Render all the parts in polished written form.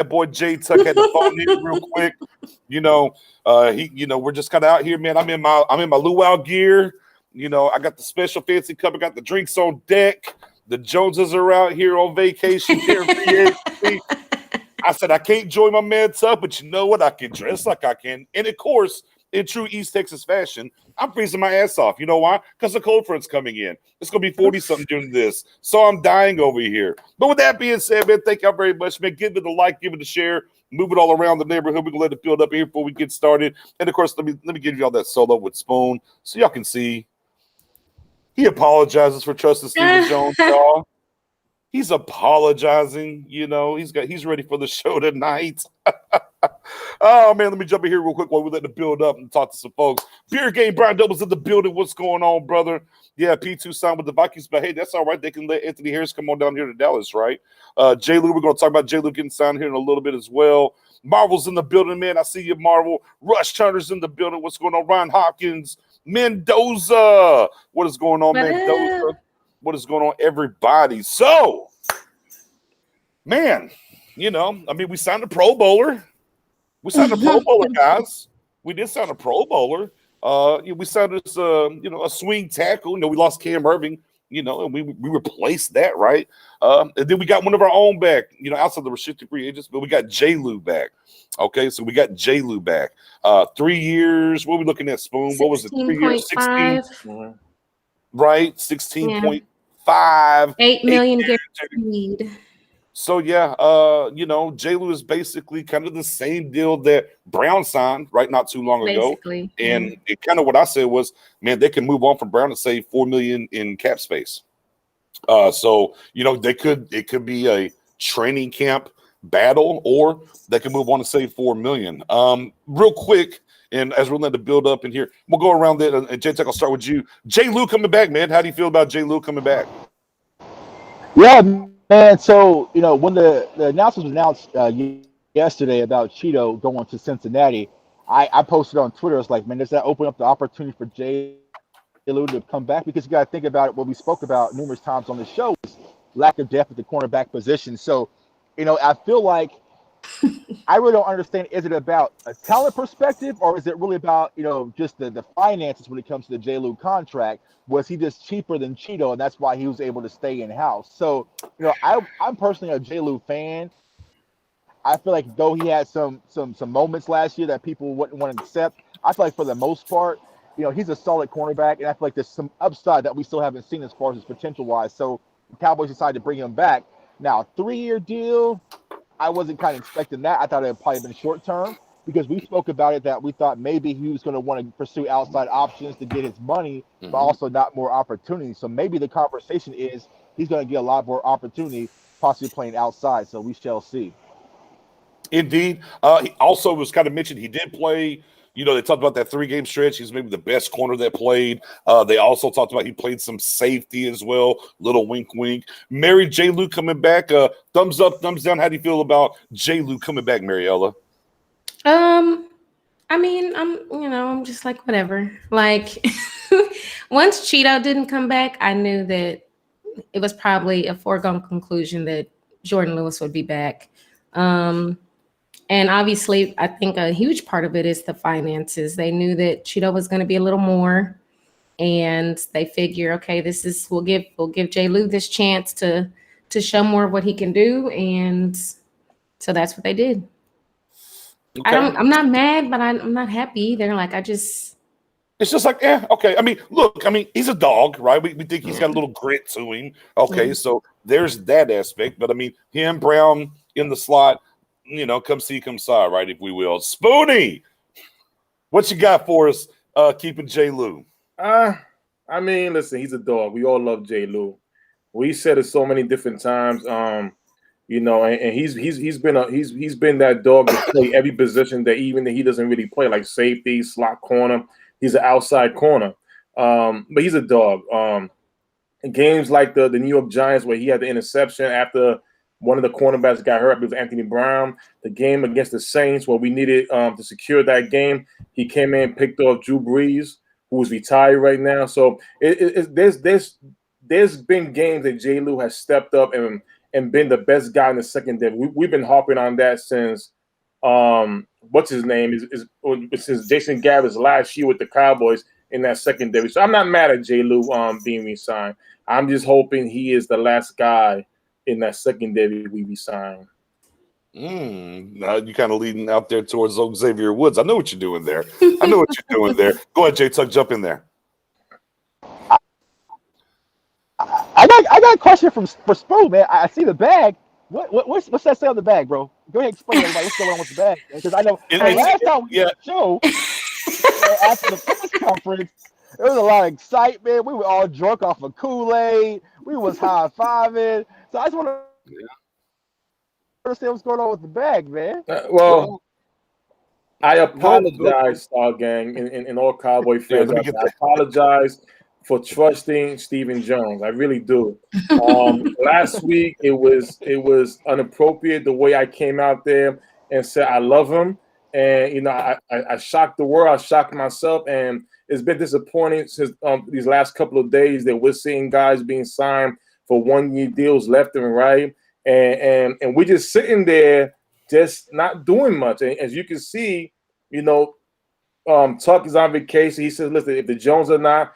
That boy Jay Tuck had to phone in real quick. We're just kind of out here, man. I'm in my luau gear. I got the special fancy cup. I got the drinks on deck. The Joneses are out here on vacation here in free agency. I said I can't join my man Tuck, but you know what? I can dress like I can. And of course, in true East Texas fashion, I'm freezing my ass off. You know why? Because the cold front's coming in. It's going to be 40-something during this. So I'm dying over here. But with that being said, man, thank y'all very much, man. Give it a like, give it a share, move it all around the neighborhood. We're going to let it build up here before we get started. And, of course, let me give y'all that solo with Spoon so y'all can see. He apologizes for trusting Stephen Jones, y'all. He's apologizing. He's ready for the show tonight. Oh, man, let me jump in here real quick while we let it build up and talk to some folks. Beer Game, Brian Double's in the building. What's going on, brother? Yeah, P2 signed with the Vikings, but hey, that's all right. They can let Anthony Harris come on down here to Dallas, right? J. Lou, we're going to talk about J. Lou getting signed here in a little bit as well. Marvel's in the building, man. I see you, Marvel. Rush Turner's in the building. What's going on? Ryan Hopkins, Mendoza. What is going on, Mendoza? What is going on, everybody? So, man, we signed a Pro Bowler. We signed a Pro Bowler, guys. We did sign a Pro Bowler. We signed this, a swing tackle. We lost Cam Irving, and we replaced that, right? And then we got one of our own back, outside the restricted free agents, but we got J. Lou back. Okay, so we got J. Lou back. 3 years. What are we looking at, Spoon? What was it? 3 years? 16. Right, 16.5. 8 million guaranteed. So, yeah, J. Lou is basically kind of the same deal that Brown signed, right, not too long ago. And it kind of what I said was, man, they can move on from Brown and save $4 million in cap space. It could be a training camp battle, or they can move on and save $4 million. Real quick, and as we're letting the build up in here, we'll go around there. And J Tech, I'll start with you. J. Lou coming back, man. How do you feel about J. Lou coming back? Yeah, man. So, when the announcement was announced yesterday about Cheeto going to Cincinnati, I posted on Twitter. It's like, man, does that open up the opportunity for J. Lou to come back? Because you got to think about it. What we spoke about numerous times on the show is lack of depth at the cornerback position. So, I feel like I really don't understand. Is it about a talent perspective, or is it really about, just the finances when it comes to the J. Lou contract? Was he just cheaper than Cheeto, and that's why he was able to stay in-house? So, I'm personally a J. Lou fan. I feel like though he had some moments last year that people wouldn't want to accept, I feel like for the most part, he's a solid cornerback, and I feel like there's some upside that we still haven't seen as far as his potential-wise. So the Cowboys decided to bring him back. Now, 3-year deal, I wasn't kind of expecting that. I thought it had probably been short-term because we spoke about it that we thought maybe he was going to want to pursue outside options to get his money, but also not more opportunity. So maybe the conversation is he's going to get a lot more opportunity possibly playing outside. So we shall see. Indeed. He also was kind of mentioned he did play. They talked about that 3-game stretch. He's maybe the best corner that played. They also talked about he played some safety as well. Little wink, wink. Mary J. Lou coming back. Thumbs up, thumbs down. How do you feel about J. Lou coming back, Mariella? I'm just like, whatever. Like, once Cheeto didn't come back, I knew that it was probably a foregone conclusion that Jordan Lewis would be back. And obviously, I think a huge part of it is the finances. They knew that Cheeto was going to be a little more, and they figure, okay, we'll give J. Lou this chance to show more of what he can do, and so that's what they did. Okay. I'm not mad, but I'm not happy either. Like, it's just like, okay. He's a dog, right? We think he's got a little grit to him. Okay, so there's that aspect. But him, Brown in the slot. Come see, come saw, right, if we will. Spoonie, what you got for us keeping J. Lou? Listen, he's a dog. We all love J. Lou. We said it so many different times, and he's been that dog to play every position that even that he doesn't really play, like safety, slot corner. He's an outside corner, but he's a dog. In games like the New York Giants where he had the interception after one of the cornerbacks got hurt, it was Anthony Brown. The game against the Saints where we needed to secure that game, he came in, picked off Drew Brees, who is retired right now. So there's been games that J. Lou has stepped up and been the best guy in the secondary. We've been harping on that since what's his name is since Jason Garrett's last year with the Cowboys in that secondary. So I'm not mad at J. Lou being re-signed. I'm just hoping he is the last guy in that secondary we re-sign. Now you're kind of leading out there towards Xavier Woods. I know what you're doing there. Go ahead, Jay Tuck, jump in there. I got a question for Spo, man. I see the bag. What's that say on the bag, bro? Go ahead, explain everybody what's going on with the bag, because I know last time we did the show, after the press conference, there was a lot of excitement. We were all drunk off of Kool-Aid. We was high-fiving. So I just want to understand what's going on with the bag, man. I apologize, Star Gang, and all Cowboy fans. I apologize for trusting Stephen Jones. I really do. Last week it was inappropriate the way I came out there and said I love him, and I shocked the world, I shocked myself, and it's been disappointing since these last couple of days that we're seeing guys being signed for 1-year deals left and right, and we're just sitting there just not doing much. And as you can see, Tuck is on vacation. He says, listen, if the Jones are not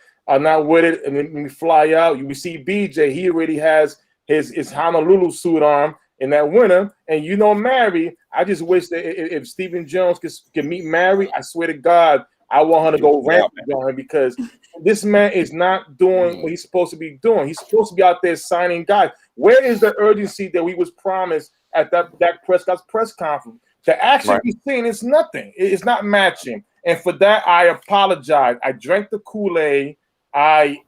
with it, and then we fly out, we see BJ. He already has his Honolulu suit on in that winter. And Mary, I just wish that if Stephen Jones could meet Mary, I swear to God, I want her to go rampant on him, because this man is not doing what he's supposed to be doing. He's supposed to be out there signing guys. Where is the urgency that we was promised at that Prescott's press conference? To actually be seen, it's nothing. It's not matching. And for that, I apologize. I drank the Kool-Aid. I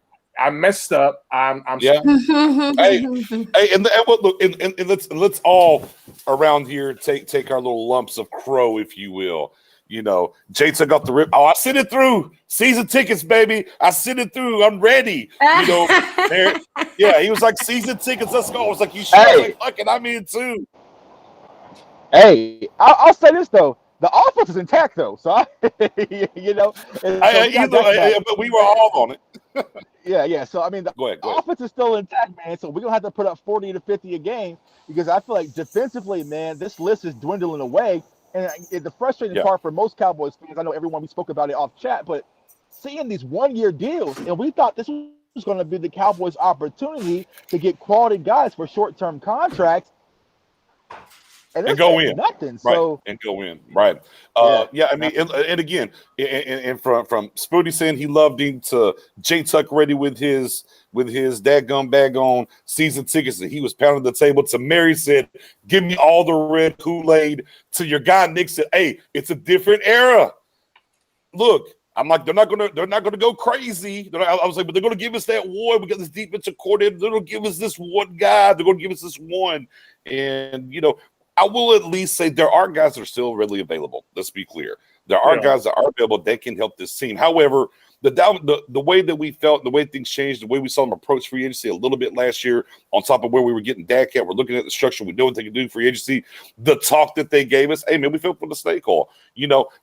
messed up. I'm hey, and look, and let's all around here take our little lumps of crow, if you will. Jay took off the rip. Oh, I sent it through. Season tickets, baby. I sent it through. I'm ready. He was like, season tickets. Let's go. I was like, you sure? Hey. Like, fuck it, I'm in too. Hey, I'll say this though. The offense is intact though, so but we were all on it. Yeah. So I mean, the go ahead. offense is still intact, man. So we're gonna have to put up 40 to 50 a game, because I feel like defensively, man, this list is dwindling away. And the frustrating part for most Cowboys fans, I know everyone, we spoke about it off chat, but seeing these 1-year deals, and we thought this was going to be the Cowboys' opportunity to get quality guys for short-term contracts. And go in, nothing. Right. So and go in, right? I mean, and again, and from Spooty saying he loved him to Jay Tuck ready with his dadgum bag on season tickets, and he was pounding the table. To Mary said, "Give me all the red Kool-Aid." To your guy Nick said, "Hey, it's a different era." Look, I'm like, they're not gonna go crazy. I was like, but they're gonna give us that one. We got this defensive coordinator. They're gonna give us this one guy. They're gonna give us this one, and I will at least say there are guys that are still readily available. Let's be clear. There are guys that are available that can help this team. However, the way that we felt, the way things changed, the way we saw them approach free agency a little bit last year, on top of where we were getting Dak at, we're looking at the structure. We know what they can do free agency. The talk that they gave us, hey, man, we felt for the snake hole.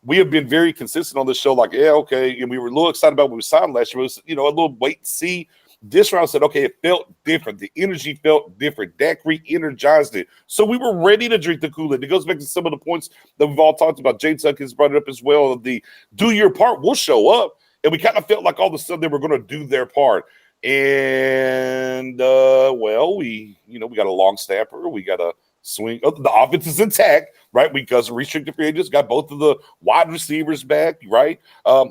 We have been very consistent on this show, like, yeah, okay. And we were a little excited about what we signed last year. It was, a little wait and see. This round said, okay, it felt different. The energy felt different. Dak re-energized it. So we were ready to drink the Kool-Aid. It goes back to some of the points that we've all talked about. Jay Tuck has brought it up as well. Of the do your part, we'll show up. And we kind of felt like all of a sudden they were going to do their part. And, we got a long snapper. We got a swing. Oh, the offense is intact, right? Because restricted free agents got both of the wide receivers back, right?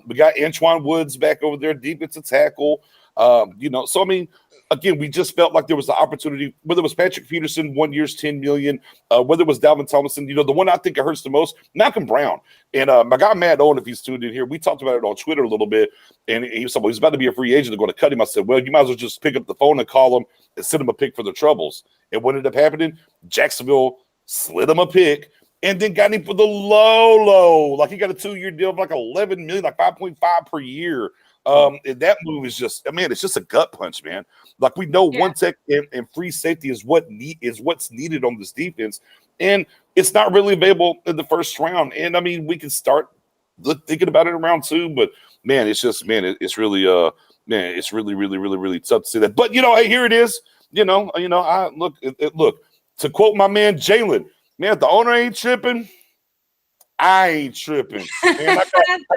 We got Antoine Woods back over there, defensive tackle. So I mean, again, we just felt like there was the opportunity, whether it was Patrick Peterson, 1 year's $10 million, whether it was Dalvin Tomlinson, the one I think it hurts the most, Malcolm Brown. And my guy Matt Owen, if he's tuned in here, we talked about it on Twitter a little bit, and he was he's about to be a free agent. They're going to cut him. I said, well, you might as well just pick up the phone and call him and send him a pick for the troubles. And what ended up happening? Jacksonville slid him a pick and then got him for the low. Like, he got a 2-year deal of like $11 million, like 5.5 per year. And that move is just, it's just a gut punch, man. Like, we know one tech and free safety is what's needed on this defense, and it's not really available in the first round. And I mean, we can start thinking about it in round 2, but man, it's just, it's really, it's really, really, really, really tough to see that. But hey, here it is. I look to quote my man Jalen, man, if the owner ain't tripping, I ain't tripping. Man, I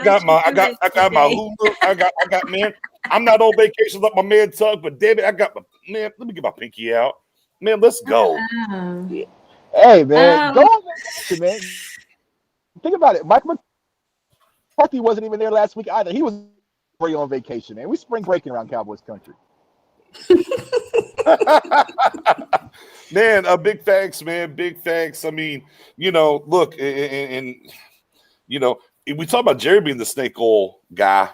got my Hulu. I got man. I'm not on vacation like my man Tug, but damn it, I got my man. Let me get my pinky out, man. Let's go. Hey man, go on vacation, man. Think about it. Mike McCarthy wasn't even there last week either. He was on vacation, man. We spring breaking around Cowboys country. Man, big thanks, man. Big thanks. I mean, look, and we talk about Jerry being the snake oil guy.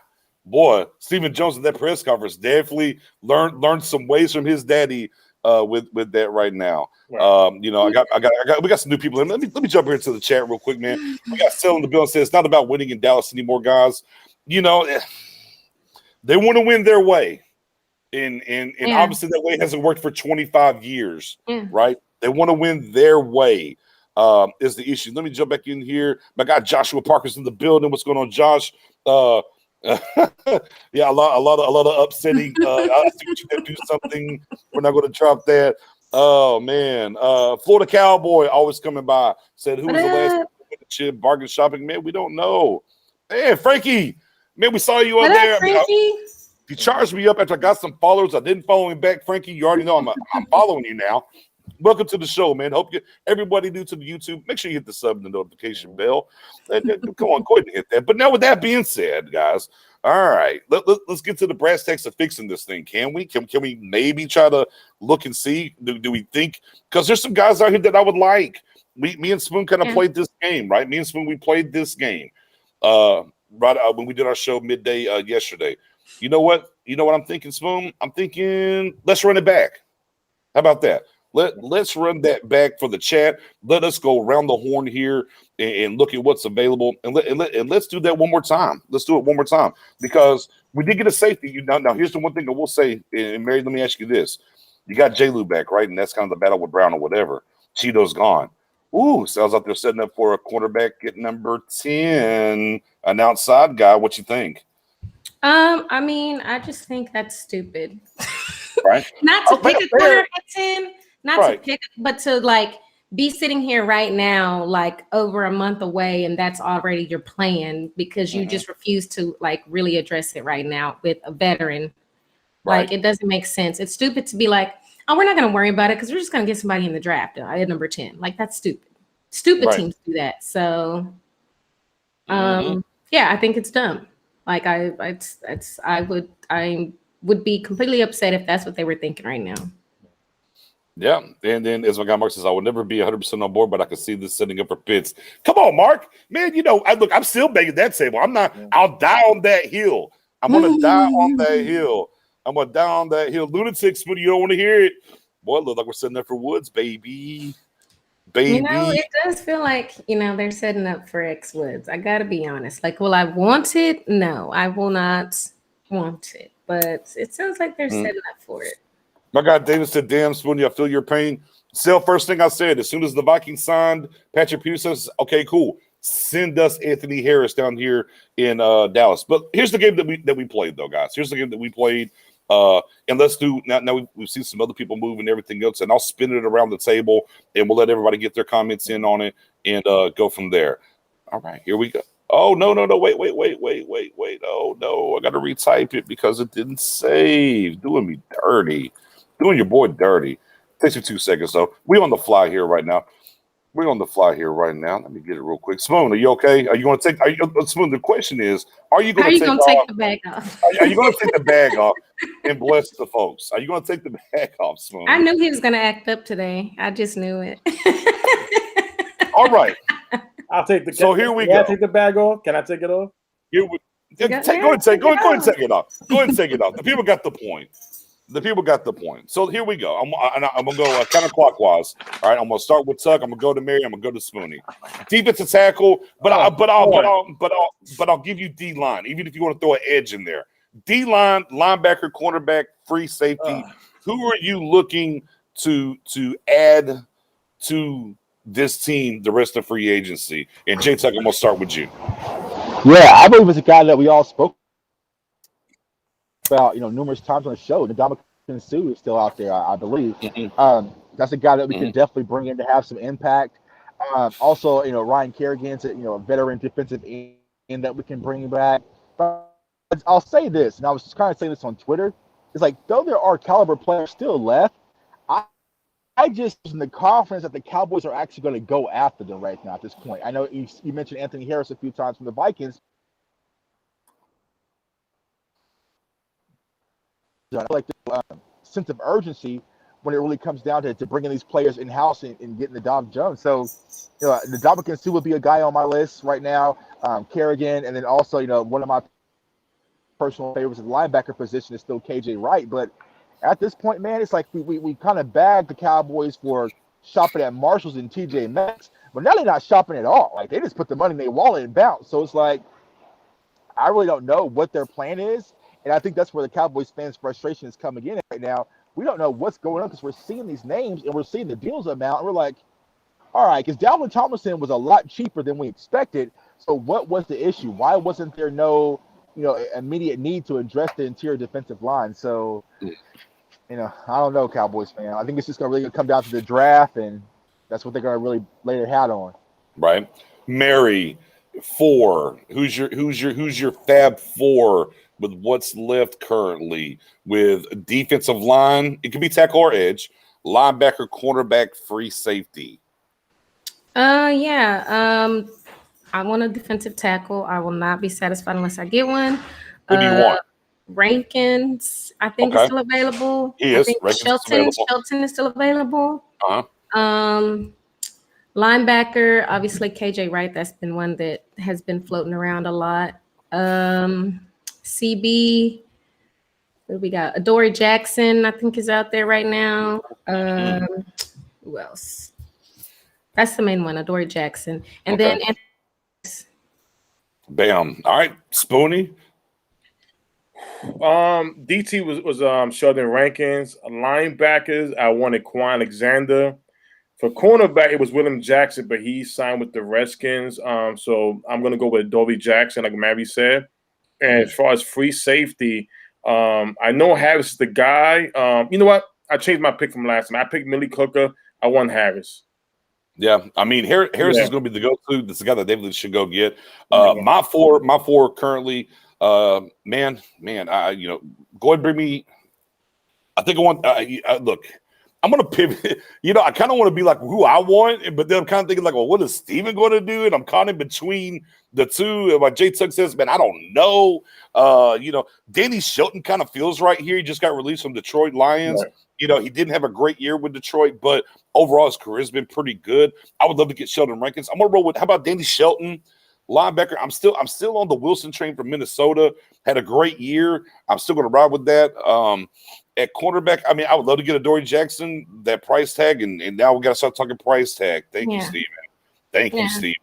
Boy, Stephen Jones in that press conference definitely learned some ways from his daddy with that right now. Right. We got some new people in. Let me jump here into the chat real quick, man. We got Sel in the bill and says it's not about winning in Dallas anymore, guys. They want to win their way. And obviously that way hasn't worked for 25 years, right? They want to win their way is the issue. Let me jump back in here. My guy Joshua Parker's in the building. What's going on, Josh? Yeah, a lot of upsetting. I think you can do something. We're not going to drop that. Oh man, Florida Cowboy always coming by. Said who was the last chip bargain shopping? Man, we don't know. Man, Frankie, man, we saw you out there. Frankie? He charged me up after I got some followers. I didn't follow him back, Frankie. You already know I'm following you now. Welcome to the show, man. Hope everybody new to the YouTube. Make sure you hit the sub and the notification bell. Come on, go ahead and hit that. But now, with that being said, guys, all right, let's get to the brass tacks of fixing this thing. Can we? Can we maybe try to look and see? Do we think? Because there's some guys out here that I would like. Me and Spoon kind of played this game, right? Me and Spoon, we played this game when we did our show midday yesterday. You know what I'm thinking, Spoon? I'm thinking let's run it back. How about that? Let's run that back for the chat. Let us go around the horn here and look at what's available. And let's do that one more time. Let's do it one more time. Because we did get a safety. Now here's the one thing I will say, and Mary, let me ask you this. You got J-Lou back, right? And that's kind of the battle with Brown or whatever. Cheeto's gone. Ooh, sounds like they're setting up for a quarterback at number 10, an outside guy. What you think? I mean, I just think that's stupid. Right? Not to pick a corner at 10, to pick, but to be sitting here right now, over a month away, and that's already your plan because you just refuse to really address it right now with a veteran. Right. It doesn't make sense. It's stupid to be like, oh, we're not going to worry about it because we're just going to get somebody in the draft at number 10. That's stupid. Stupid teams do that. So, yeah, I think it's dumb. I would be completely upset if that's what they were thinking right now. Yeah, and then as my guy Mark says, I will never be 100% on board, but I can see this setting up for Pitts. Come on, Mark, man. I'm still banging that table. I'm not. I'll die on that hill. I'm gonna die on that hill. I'm gonna die on that hill. Lunatics, but you don't want to hear it. Boy, it looks like we're setting up for Woods, baby. It does feel like they're setting up for X Woods. I gotta be honest. Will I want it? No, I will not want it. But it sounds like they're setting up for it. My guy David said, "Damn, Spoonie, I feel your pain." Sale, first thing I said, as soon as the Vikings signed Patrick Peterson, okay, cool. Send us Anthony Harris down here in Dallas. But here's the game that we played, though, guys. Here's the game that we played. And let's do now. We've seen some other people move and everything else, and I'll spin it around the table, and we'll let everybody get their comments in on it and go from there. All right, here we go. Oh no! Wait! Oh no! I got to retype it because it didn't save. Doing me dirty. Doing your boy dirty. Takes you 2 seconds though. We on the fly here right now. Let me get it real quick. Spoon, are you okay? Are you going to take? Spoon, the question is, are you going to take the bag off? Are you going to take the bag off and bless the folks? Are you going to take the bag off, Spoon? I knew he was going to act up today. I just knew it. All right. I'll take the. So here we go. Can I take the bag off? Can I take it off? Go ahead and take it off. Go ahead and take it off. The people got the point. So here we go. I'm gonna go counterclockwise. All right, I'm gonna start with Tuck. I'm gonna go to Mary. I'm gonna go to Spoonie. Defensive tackle, but I'll give you D line, even if you want to throw an edge in there. D line, linebacker, cornerback, free safety. Who are you looking to add to this team the rest of free agency? And J Tuck, I'm gonna start with you. Yeah, I believe it's a guy that we all spoke about, numerous times on the show, Ndamukong Ndamukong Suh is still out there, I believe. Mm-hmm. That's a guy that we Mm-hmm. can definitely bring in to have some impact. Also, Ryan Kerrigan's a veteran defensive end that we can bring back. But I'll say this, and I was just kind of saying this on Twitter. It's like, though there are caliber players still left, I just in the confidence that the Cowboys are actually going to go after them right now at this point. I know you mentioned Anthony Harris a few times from the Vikings. I feel like the sense of urgency when it really comes down to bringing these players in house and getting the Dom Jones. So, the Ndamukong Suh would be a guy on my list right now. Kerrigan, and then also, one of my personal favorites at the linebacker position is still KJ Wright. But at this point, man, it's like we kind of bagged the Cowboys for shopping at Marshalls and TJ Maxx, but now they're not shopping at all. Like, they just put the money in their wallet and bounce. So it's like, I really don't know what their plan is. And I think that's where the Cowboys fans' frustration is coming in right now. We don't know what's going on because we're seeing these names and we're seeing the deals amount. And we're like, all right, because Dalvin Tomlinson was a lot cheaper than we expected. So what was the issue? Why wasn't there no, immediate need to address the interior defensive line? So, I don't know, Cowboys fan. I think it's just going to really come down to the draft, and that's what they're going to really lay their hat on. Right, Mary. 4. Who's your Fab 4 with what's left currently with defensive line? It could be tackle or edge, linebacker, cornerback, free safety. I want a defensive tackle. I will not be satisfied unless I get one. Who do you want? Rankins, I think, is still available. He is. I think Rankins Shelton is still available. Uh-huh. Linebacker, obviously KJ Wright. That's been one that has been floating around a lot. CB, what do we got? Adoree Jackson, I think, is out there right now. Who else? That's the main one, Adoree Jackson. And then bam. All right, Spoonie. DT was Sheldon Rankins. Linebackers, I wanted Quan Alexander. For cornerback, it was William Jackson, but he signed with the Redskins. So I'm going to go with Adoree Jackson, like Mary said. And as far as free safety, I know Harris is the guy. You know what? I changed my pick from last time. I picked Millie Cooker. I won Harris. Yeah, I mean Harris is going to be the go-to. This is the guy that David should go get. My four currently. Man, I go ahead and bring me. I think I want. Look, I'm going to pivot. I kind of want to be like who I want, but then I'm kind of thinking like, well, what is Steven going to do? And I'm caught in between the two. And like Jay Tuck says, man, I don't know. Danny Shelton kind of feels right here. He just got released from Detroit Lions. Right. He didn't have a great year with Detroit, but overall his career has been pretty good. I would love to get Sheldon Rankins. I'm going to roll with, how about Danny Shelton? Linebacker, I'm still on the Wilson train from Minnesota. Had a great year. I'm still going to ride with that. At cornerback, I mean, I would love to get Adoree Jackson, that price tag, and now we got to start talking price tag. Thank you, Steven. Thank you, Steven.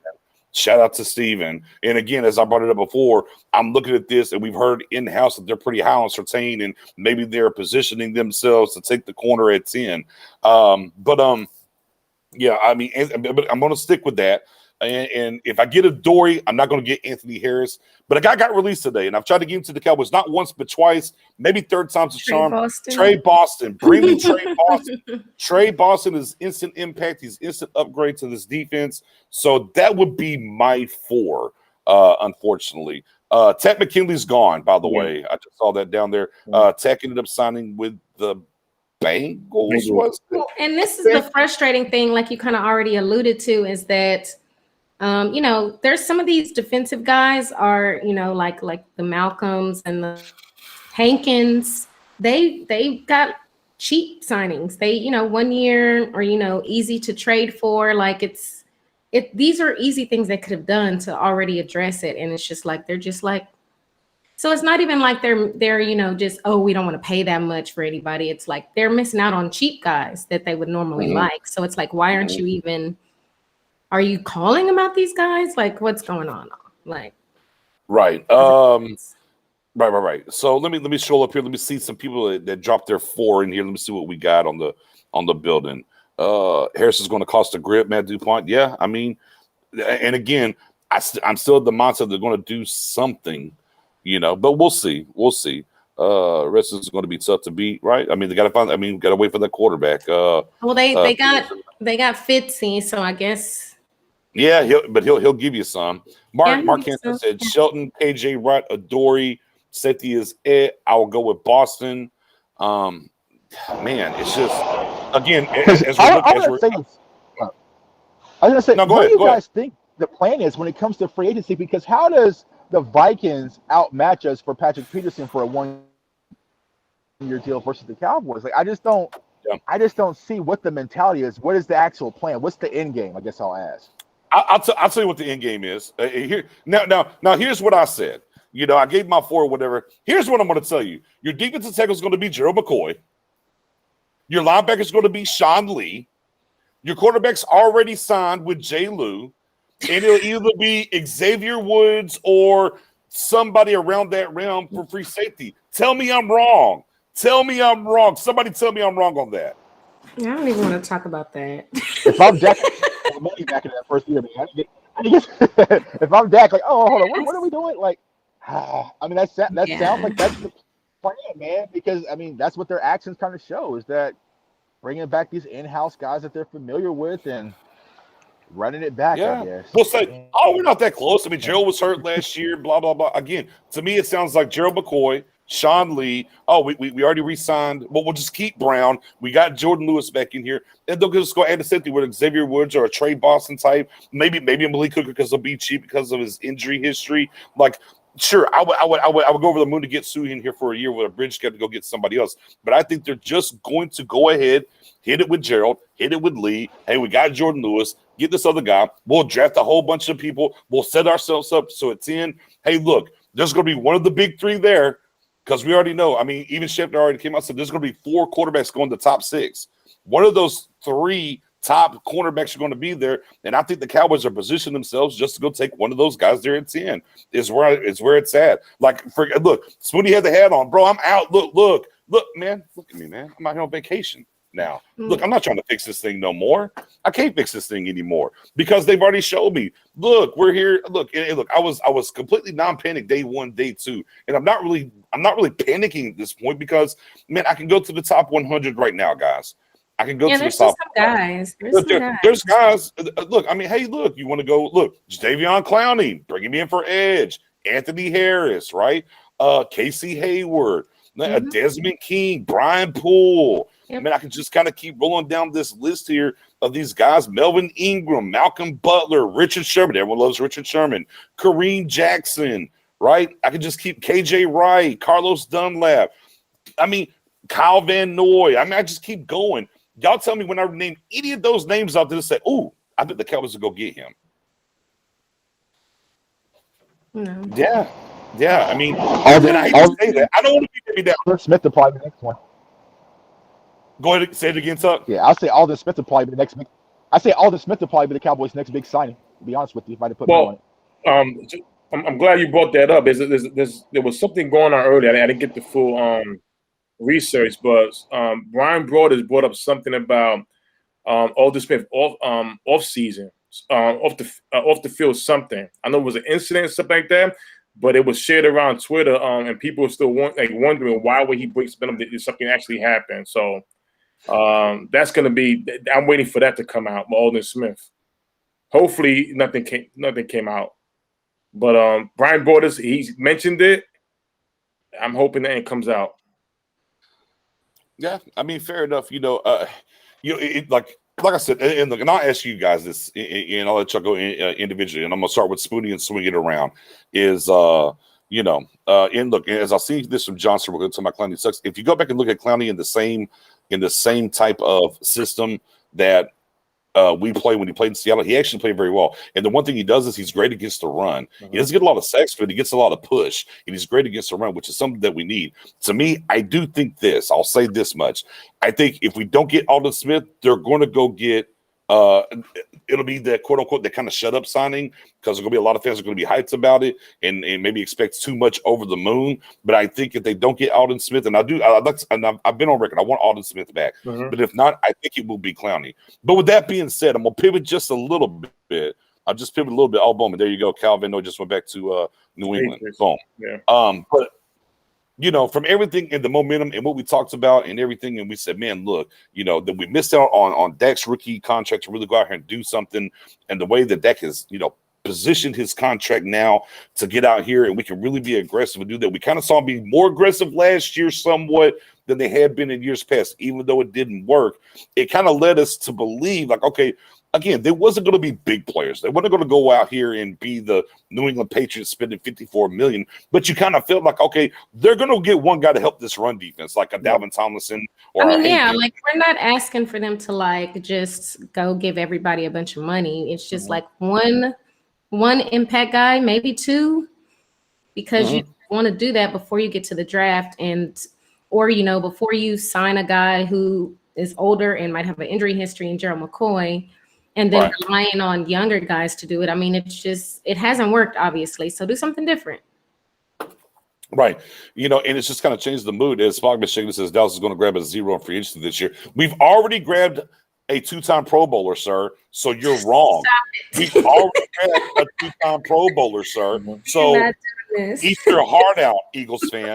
Shout out to Steven. And again, as I brought it up before, I'm looking at this, and we've heard in-house that they're pretty high on Surtain, and maybe they're positioning themselves to take the corner at 10. But I'm going to stick with that. And if I get Adoree, I'm not going to get Anthony Harris. But a guy got released today, and I've tried to get him to the Cowboys not once but twice, maybe third time's a charm. Trey Boston. Bring me Trey Boston. Trey Boston is instant impact. He's instant upgrade to this defense. So that would be my 4, unfortunately. Ted McKinley's gone, by the way. I just saw that down there. Tech ended up signing with the Bengals. And this is the frustrating thing, like you kind of already alluded to, is that there's some of these defensive guys are, like the Malcolms and the Hankins. They got cheap signings. They, 1 year or, easy to trade for. Like these are easy things they could have done to already address it. And it's just like, they're just like, so it's not even like they're just, we don't want to pay that much for anybody. It's like they're missing out on cheap guys that they would normally like. So it's like, why aren't you even, are you calling about these guys? Like, what's going on? Like, right. Right. So let me scroll up here. Let me see some people that dropped their 4 in here. Let me see what we got on the building. Harris is going to cost a grip, Matt DuPont. Yeah, I mean, and again, I'm still at the mindset they're going to do something, but we'll see. Rest is going to be tough to beat, right? I mean, they got to find. I mean, got to wait for that quarterback. Well, they got Fitzy, so I guess. Yeah, he'll give you some. Mark Hansen said Yeah. Shelton, KJ Watt, Adoree, safety is it. I will go with Boston. Man, it's just again as we're I looking. was going to say, No, what do you go ahead. guys think the plan is when it comes to free agency? Because how does the Vikings outmatch us for Patrick Peterson for a 1-year deal versus the Cowboys? Like, I just don't see what the mentality is. What is the actual plan? What's the end game? I guess I'll ask. I'll tell you what the end game is. Here now. Here's what I said. You know, I gave my 4 or whatever. Here's what I'm going to tell you. Your defensive tackle is going to be Gerald McCoy. Your linebacker is going to be Sean Lee. Your quarterback's already signed with Jay Lou. And it'll either be Xavier Woods or somebody around that realm for free safety. Tell me I'm wrong. Somebody tell me I'm wrong on that. I don't even want to talk about that. If I'm Dak, money back in that first year, man. If I'm Dak, like, oh, hold on, what are we doing? Like, I mean, that sounds like that's the plan, man. Because I mean, that's what their actions kind of show is that bringing back these in-house guys that they're familiar with and running it back. Yeah. I guess. We'll say, we're not that close. I mean, Gerald was hurt last year. Blah blah blah. Again, to me, it sounds like Gerald McCoy. Sean Lee. Oh, we already re-signed. But we'll just keep Brown. We got Jordan Lewis back in here. And they'll just go add a safety with Xavier Woods or a Trey Boston type. Maybe a Malik Hooker because they'll be cheap because of his injury history. Like, sure, I would go over the moon to get Sue in here for a year with a bridge cap to go get somebody else. But I think they're just going to go ahead, hit it with Gerald, hit it with Lee. Hey, we got Jordan Lewis. Get this other guy. We'll draft a whole bunch of people. We'll set ourselves up so it's in. Hey, look, there's going to be one of the big 3 there. Because we already know, I mean, even Schefter already came out and said there's going to be 4 quarterbacks going to top 6. One of those 3 top cornerbacks are going to be there, and I think the Cowboys are positioning themselves just to go take one of those guys there at 10. Is where it's at. Like, look, Spoonie had the hat on, bro. I'm out. Look, man. Look at me, man. I'm out here on vacation now. Look, I'm not trying to fix this thing no more. I can't fix this thing anymore because they've already showed me. Look, we're here. Look, I was completely non-panic day 1, day 2, and I'm not really panicking at this point because, man, I can go to the top 100 right now, guys. I can go to the top. There's guys. Look, I mean, hey, look, you want to go? Look, Jadeveon Clowney, bringing me in for edge. Anthony Harris, right? Casey Hayward, Desmond King, Brian Poole. Yep. Man, I can just kind of keep rolling down this list here of these guys. Melvin Ingram, Malcolm Butler, Richard Sherman. Everyone loves Richard Sherman. Kareem Jackson, right? I can just keep KJ Wright, Carlos Dunlap. I mean, Kyle Van Noy. I mean, I just keep going. Y'all tell me when I name any of those names out there to say, ooh, I think the Cowboys will go get him. No. Yeah. I mean, and I hate to say that. I don't want to be down. Smith will probably be the next one. Go ahead and say it again, Tuck. Yeah, I'll say Alden Smith will probably be the next big. I say Alden Smith will probably be the Cowboys' next big signing. To be honest with you, if I had to put money on it. I'm glad you brought that up. There was something going on earlier. I didn't get the full research, but Brian Broders brought up something about Alden Smith off season, off the field something. I know it was an incident, something like that, but it was shared around Twitter, and people were still wondering why would he break spin if something actually happened. So that's going to be. I'm waiting for that to come out. Alden Smith. Hopefully, nothing came out. But Brian Borders, he's mentioned it. I'm hoping that it comes out. Yeah, I mean, fair enough. Like I said, and look, and I'll ask you guys this, and I'll let y'all go individually, and I'm gonna start with Spoonie and swing it around. And look, as I see this from Johnson, we're going to talk about Clowney sucks. If you go back and look at Clowney in the same type of system that we play when he played in Seattle, he actually played very well. And the one thing he does is he's great against the run. Mm-hmm. He doesn't get a lot of sacks, but he gets a lot of push, and he's great against the run, which is something that we need. To me, I do think this. I'll say this much. I think if we don't get Alden Smith, they're going to go get it'll be the quote unquote that kind of shut up signing, because there's gonna be a lot of fans that are gonna be hyped about it and maybe expect too much over the moon. But I think if they don't get Alden Smith, and I've been on record, I want Alden Smith back. Mm-hmm. But if not, I think it will be Clowney. But with that being said, I'm gonna pivot just a little bit. I'll just pivot a little bit. Oh, boom, and there you go. Calvin just went back to New England. Boom. Yeah. from everything and the momentum and what we talked about and everything, and we said, man, look, that we missed out on Dak's rookie contract to really go out here and do something, and the way that Dak has, positioned his contract now to get out here and we can really be aggressive and do that. We kind of saw him be more aggressive last year somewhat than they had been in years past, even though it didn't work. It kind of led us to believe, like, okay, again, there wasn't going to be big players. They weren't going to go out here and be the New England Patriots spending $54 million, but you kind of felt like, okay, they're going to get one guy to help this run defense, like a Dalvin Tomlinson. Or like we're not asking for them to like just go give everybody a bunch of money. It's just like one impact guy, maybe two, because you want to do that before you get to the draft or before you sign a guy who is older and might have an injury history in Gerald McCoy, and then relying on younger guys to do it. I mean, it hasn't worked, obviously. So do something different. Right. And it's just kind of changed the mood. As Spogman shaking says, Dallas is going to grab a 0 in free agency this year. We've already grabbed a 2-time Pro Bowler, sir. So you're wrong. We've already grabbed a 2-time Pro Bowler, sir. So eat your heart out, Eagles fan.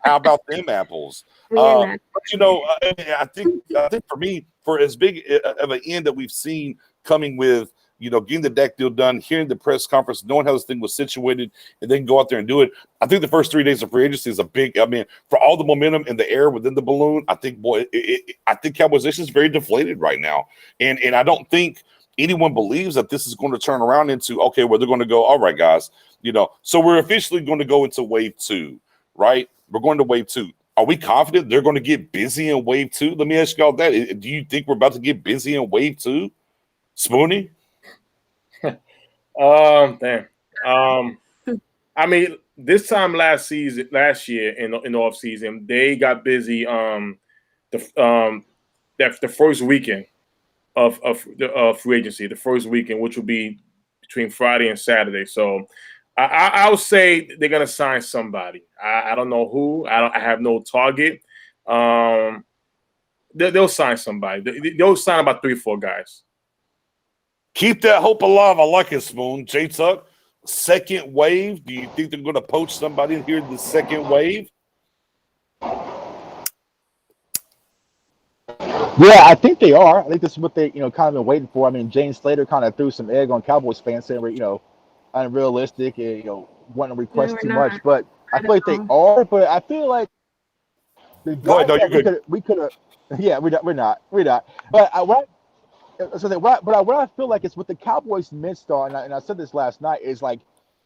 How about them apples? But I think for me, for as big of an end that we've seen coming with, getting the Dak deal done, hearing the press conference, knowing how this thing was situated, and then go out there and do it. I think the first 3 days of free agency is a big. I mean, for all the momentum in the air within the balloon, I think, I think Cowboys Nation is very deflated right now, and I don't think anyone believes that this is going to turn around into, okay, well, they're going to go, all right, guys, so we're officially going to go into wave 2, right? We're going to wave 2. Are we confident they're going to get busy in wave 2? Let me ask y'all that. Do you think we're about to get busy in wave 2? Spoonie? Damn. I mean, this time last year in the off season, they got busy. The first weekend of free agency, the first weekend, which will be between Friday and Saturday. So I would say they're gonna sign somebody. I don't know who. I have no target. They'll sign somebody. They'll sign about 3-4 guys. Keep that hope alive. I like it, Spoon. J-Tuck, second wave. Do you think they're going to poach somebody in here in the second wave? Yeah, I think they are. I think this is what they, kind of been waiting for. I mean, James Slater kind of threw some egg on Cowboys fans saying we're, unrealistic and, wanting to request too much. But I feel like they are. But I feel like the guys that we could have. Yeah, we're not. But what I feel like is what the Cowboys missed on, and I said this last night, is like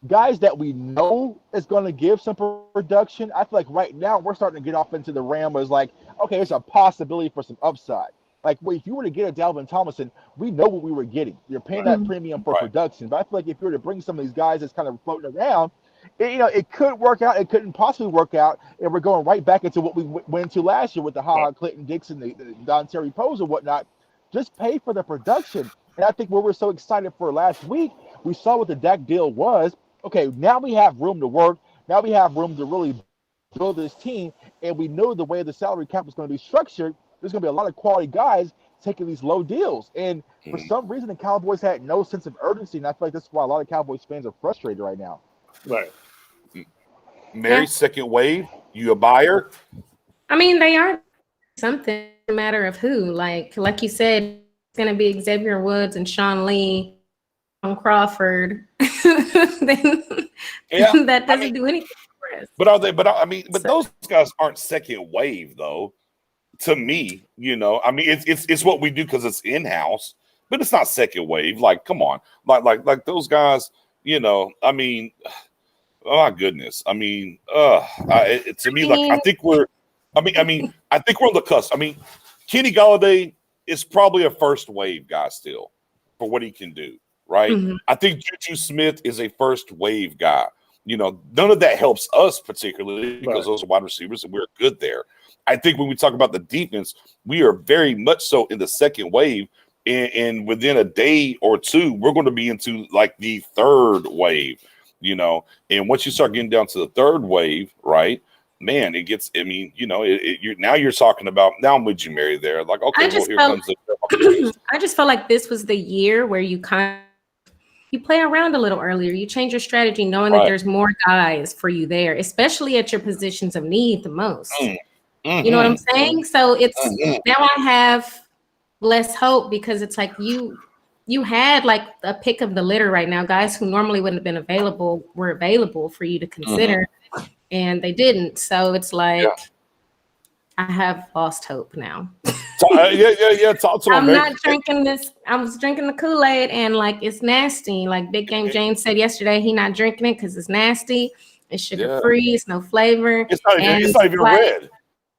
guys that we know is going to give some production. I feel like right now we're starting to get off into the realm where it's like, okay, there's a possibility for some upside. Like, well, if you were to get a Dalvin Tomlinson, we know what we were getting. You're paying that premium for production. But I feel like if you were to bring some of these guys that's kind of floating around, it could work out. It couldn't possibly work out. And we're going right back into what we went into last year with the Clinton Dixon, the Don Terry Pose and whatnot. Just pay for the production. And I think what we're so excited for last week, we saw what the Dak deal was. Okay, now we have room to work. Now we have room to really build this team. And we know the way the salary cap is going to be structured, there's going to be a lot of quality guys taking these low deals. And for some reason, the Cowboys had no sense of urgency. And I feel like that's why a lot of Cowboys fans are frustrated right now. Right. Mary, second wave, you a buyer? I mean, they are something, a matter of who. Like you said, it's going to be Xavier Woods and Sean Lee on Crawford. That doesn't do anything for us. But are they? But those guys aren't second wave, though. To me, I mean, it's what we do because it's in house, but it's not second wave. Like, come on, like those guys. I mean, oh my goodness. I mean, to me, like I think we're. I think we're on the cusp. I mean, Kenny Golladay is probably a first wave guy still for what he can do, right? Mm-hmm. I think Juju Smith is a first wave guy. None of that helps us particularly because those are wide receivers and we're good there. I think when we talk about the defense, we are very much so in the second wave. And within a day or two, we're going to be into like the third wave, And once you start getting down to the third wave, right? Man, it gets. I mean, you're talking about now. Would you marry there? Like, okay, well, here comes the. I just felt like this was the year where you kind of you play around a little earlier. You change your strategy knowing that there's more guys for you there, especially at your positions of need the most. You know what I'm saying? So it's now I have less hope because it's like you had like a pick of the litter right now. Guys who normally wouldn't have been available were available for you to consider, and they didn't. So it's like I have lost hope now. Talk to I'm him, not drinking this. I was drinking the Kool-Aid and like it's nasty. Like Big Game James said yesterday, he not drinking it because it's nasty. It's sugar free. It's no flavor. It's not even like, red.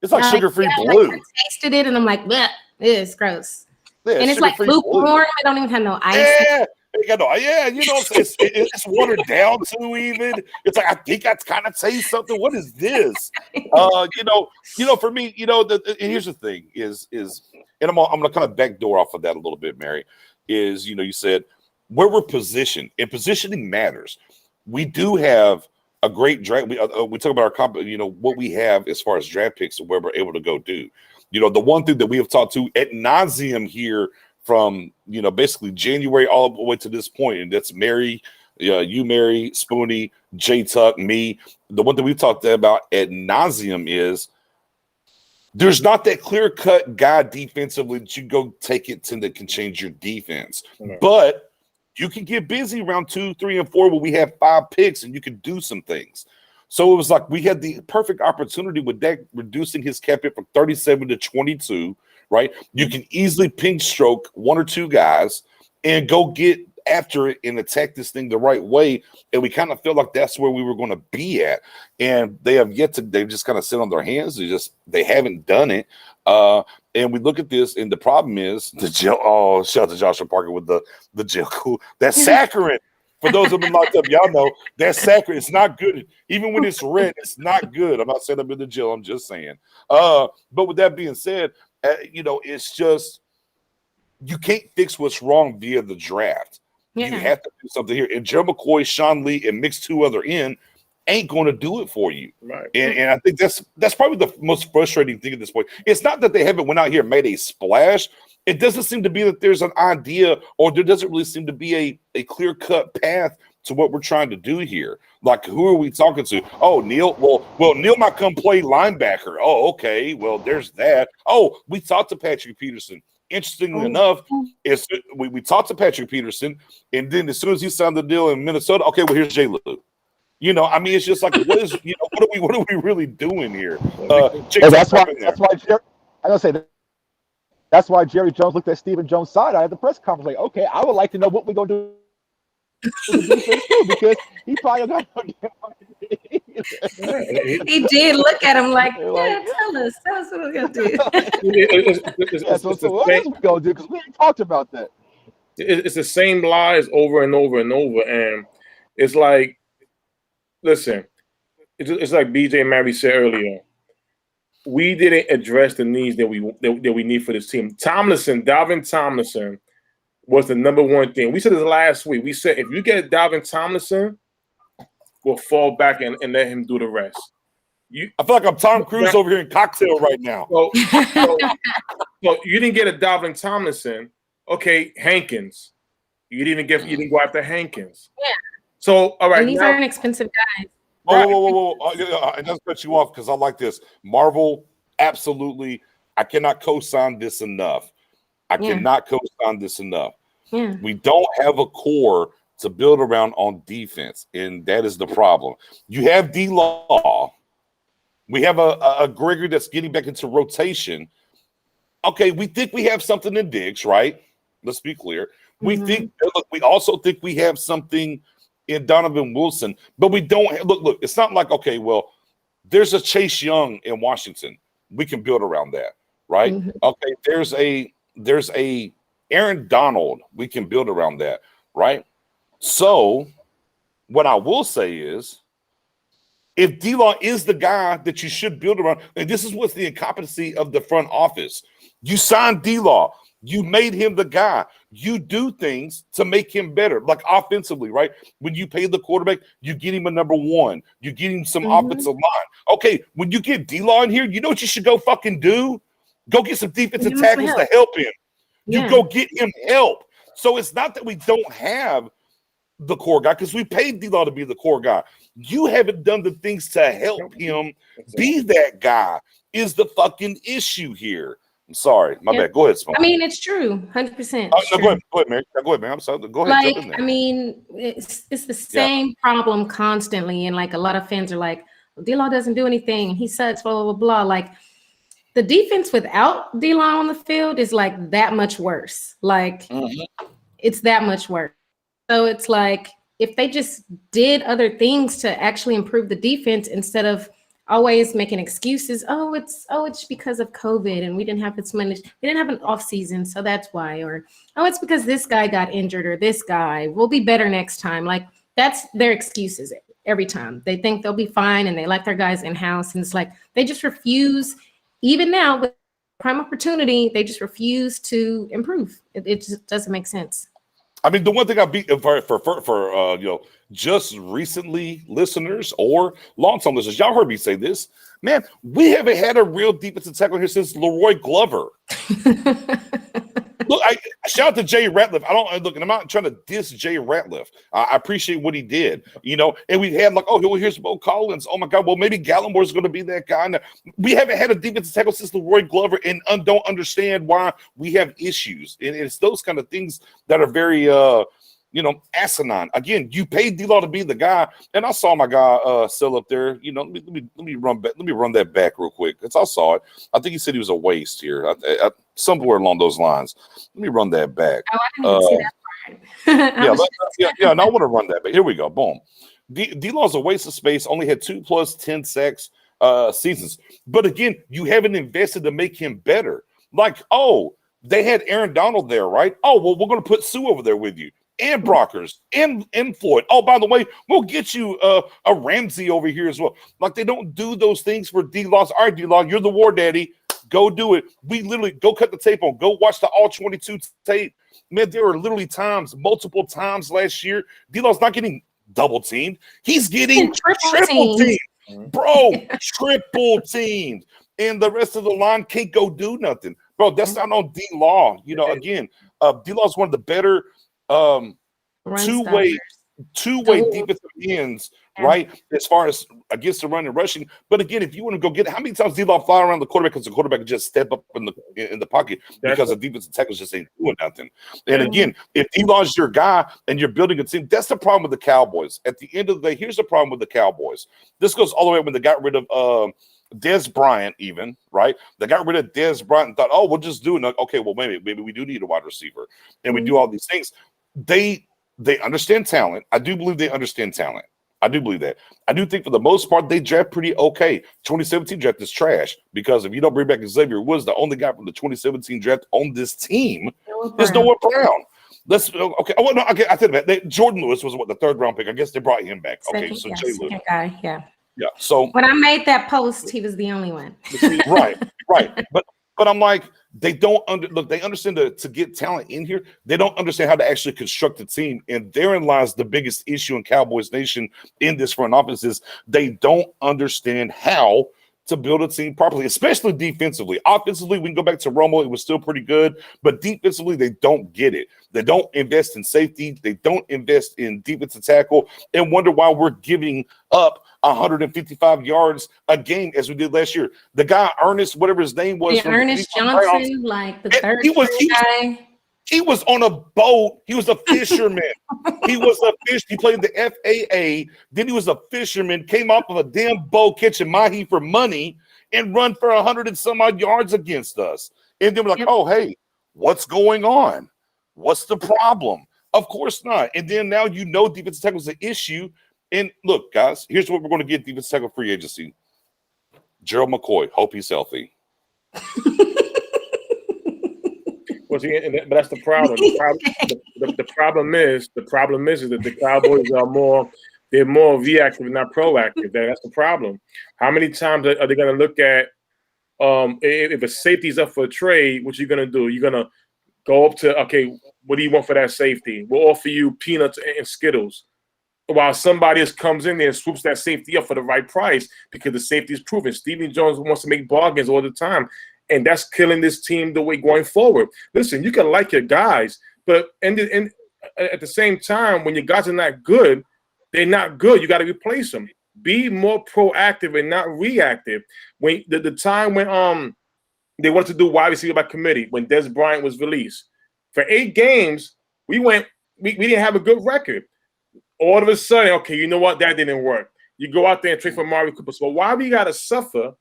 It's like sugar-free blue. Like, I tasted it and I'm like, bleh, it's gross. Yeah, and it's like lukewarm. It don't even have no ice. It's watered down too. Even it's like I think I kind of taste something. What is this? For me, and here's the thing: is and I'm gonna kind of backdoor off of that a little bit, Mary. Is you said where we're positioned, and positioning matters. We do have a great draft. We talk about our what we have as far as draft picks and where we're able to go do. The one thing that we have talked to ad nauseum here from basically January all the way to this point, and that's Mary, you, Mary, Spoonie, J Tuck, me. The one thing we've talked about ad nauseum is there's not that clear-cut guy defensively that you go take it to that can change your defense. But you can get busy around 2, 3, and 4 where we have 5 picks and you can do some things. So it was like we had the perfect opportunity with Dak reducing his cap hit from 37 to 22, right? You can easily pink stroke 1 or 2 guys and go get after it and attack this thing the right way. And we kind of feel like that's where we were going to be at. And they've just kind of sit on their hands. They haven't done it. And we look at this, and the problem is the jail. Oh, shout out to Joshua Parker with the jail cool. That's saccharine. For those who've been locked up, y'all know that's saccharine. It's not good. Even when it's red, it's not good. I'm not saying I'm in the jail. I'm just saying. But with that being said, it's just you can't fix what's wrong via the draft. Yeah. You have to do something here. And Joe McCoy, Sean Lee, and mix 2 other in ain't going to do it for you. Right. And I think that's probably the most frustrating thing at this point. It's not that they haven't went out here and made a splash. It doesn't seem to be that there's an idea, or there doesn't really seem to be a clear-cut path to what we're trying to do here. Like, who are we talking to? Oh, Neil. Well, Neil might come play linebacker. Oh, okay. Well, there's that. Oh, we talked to Patrick Peterson. Interestingly enough, we talked to Patrick Peterson, and then as soon as he signed the deal in Minnesota, okay, well, here's J. Lou. It's just like, what are we really doing here? That's why Jerry Jones looked at Stephen Jones' side at the press conference like, okay, I would like to know what we're going to do because he probably got He did look at him like, tell us what we're going to do. What else we going to do? Because we ain't talked about that. It's the same lies over and over and over. And it's like, listen, it's like BJ Mary said earlier. We didn't address the needs that we need for this team. Dalvin Tomlinson was the number one thing. We said this last week. We said if you get Dalvin Tomlinson, we'll fall back and let him do the rest. I feel like I'm Tom Cruise over here in Cocktail right now. So you didn't get a Dalvin Tomlinson. Okay, Hankins. You didn't go after Hankins. Yeah. So all right, and these aren't expensive guys. Whoa. I just cut you off because I like this. Marvel, absolutely. I cannot co-sign this enough. Cannot co-sign this enough. Yeah. We don't have a core to build around on defense, and that is the problem. You have D-Law. We have a Gregory that's getting back into rotation. Okay, we think we have something in Diggs, right? Let's be clear. We also think we have something in Donovan Wilson, but we don't look. It's not like, okay, well, there's a Chase Young in Washington. We can build around that, right? Mm-hmm. Okay, there's a Aaron Donald. We can build around that, right? So what I will say is, if D-Law is the guy that you should build around, and this is what's the incompetency of the front office. You signed D-Law. You made him the guy. You do things to make him better, like offensively, right? When you pay the quarterback, you get him a number 1. You get him some offensive line. Okay, when you get D-Law in here, you know what you should go fucking do? Go get some defensive tackles to help him. You go get him help. So it's not that we don't have the core guy because we paid D-Law to be the core guy. You haven't done the things to help him be that guy is the fucking issue here. I'm sorry. My bad. Go ahead, Smoke. I mean, it's true. 100%. No, go ahead, Mary. Go ahead, man. I'm sorry. Go ahead. Like, Jump in there. I mean, it's the same problem constantly. And like a lot of fans are like, well, D-Law doesn't do anything. He sucks, blah, blah, blah, blah. Like the defense without D-Law on the field is like that much worse. Like it's that much worse. So it's like if they just did other things to actually improve the defense instead of always making excuses. Oh, it's because of COVID and we didn't have this money. We didn't have an off season, so that's why. Or oh, it's because this guy got injured or this guy. We'll be better next time. Like that's their excuses every time. They think they'll be fine and they like their guys in house. And it's like they just refuse. Even now with prime opportunity, they just refuse to improve. It just doesn't make sense. I mean, the one thing I beat for just recently listeners or long-term listeners, y'all heard me say this, man. We haven't had a real defensive tackle here since Leroy Glover. Look, I shout out to Jay Ratliff. And I'm not trying to diss Jay Ratliff. I appreciate what he did, and we had like, oh, well, here's Bo Collins. Oh my God, well, maybe Gallimore's going to be that guy. Now, we haven't had a defensive tackle since Leroy Glover and don't understand why we have issues. And it's those kind of things that are very, asinine. Again, you paid D-Law to be the guy, and I saw my guy sell up there. Let me run back. Let me run that back real quick because I saw it. I think he said he was a waste here. Somewhere along those lines. Let me run that back. Oh, I didn't see that part. And I want to run that back. Here we go. Boom. D-Law's a waste of space. Only had 2 + 10 sacks seasons. But again, you haven't invested to make him better. Like, oh, they had Aaron Donald there, right? Oh, well, we're going to put Sue over there with you. And Brockers and Floyd. Oh, by the way, we'll get you a Ramsey over here as well. Like they don't do those things for D-Law. All right, D-Law, you're the war daddy. Go do it. We literally go cut the tape on. Go watch the all 22 tape. Man, there were literally multiple times last year. D-Law's not getting double teamed. He's getting triple teamed. Bro, triple teamed. And the rest of the line can't go do nothing. Bro, that's not on D-Law. Again, D-Law's one of the better two-way defensive ends, right? As far as against the run and rushing. But again, if you want to go get how many times D-Law fly around the quarterback because the quarterback can just step up in the pocket because the defensive tackles just ain't doing nothing. And again, if D-Law's your guy and you're building a team, that's the problem with the Cowboys. At the end of the day, here's the problem with the Cowboys. This goes all the way when they got rid of Dez Bryant, even, right? They got rid of Dez Bryant and thought, oh, we'll just do it. Okay, well, maybe we do need a wide receiver. And we do all these things. They understand talent. I do believe they understand talent. I do believe that. I do think for the most part, they draft pretty okay. 2017 draft is trash because if you don't bring back Xavier Woods, the only guy from the 2017 draft on this team is Noah Brown. Okay. Oh, no, okay. I said that. Jordan Lewis was the 3rd round pick. I guess they brought him back. Okay, so Jay Lewis. Guy, yeah. Yeah. So when I made that post, he was the only one. Right. But I'm like, they don't they understand to get talent in here. They don't understand how to actually construct a team. And therein lies the biggest issue in Cowboys Nation in this front office is they don't understand how to build a team properly, especially defensively. Offensively, we can go back to Romo. It was still pretty good. But defensively, they don't get it. They don't invest in safety. They don't invest in defensive tackle and wonder why we're giving up 155 yards a game as we did last year. The guy, Ernest, whatever his name was. Yeah, Ernest Johnson, like the third guy. He was on a boat. He was a fisherman. He played the FAA. Then he was a fisherman, came off of a damn boat catching mahi for money and run for 100 and some odd yards against us. And then we're like, oh, hey, what's going on? What's the problem? Of course not. And then now defensive tackle is an issue. And look, guys, here's what we're going to get defensive tackle free agency. Gerald McCoy. Hope he's healthy. But that's the problem. The problem is that the Cowboys are more reactive, not proactive. That's the problem. How many times are they going to look at if a safety's up for a trade? What you're going to do? You're going to go up to, okay, what do you want for that safety? We'll offer you peanuts and Skittles. While somebody else comes in there and swoops that safety up for the right price because the safety is proven. Stephen Jones wants to make bargains all the time. And that's killing this team the way going forward. Listen, you can like your guys, but and at the same time, when your guys are not good, they're not good. You got to replace them. Be more proactive and not reactive. When the time when they wanted to do wide receiver by committee when Des Bryant was released for 8 games, we didn't have a good record. All of a sudden, okay, you know what? That didn't work. You go out there and trade for Mari Cooper. So why we got to suffer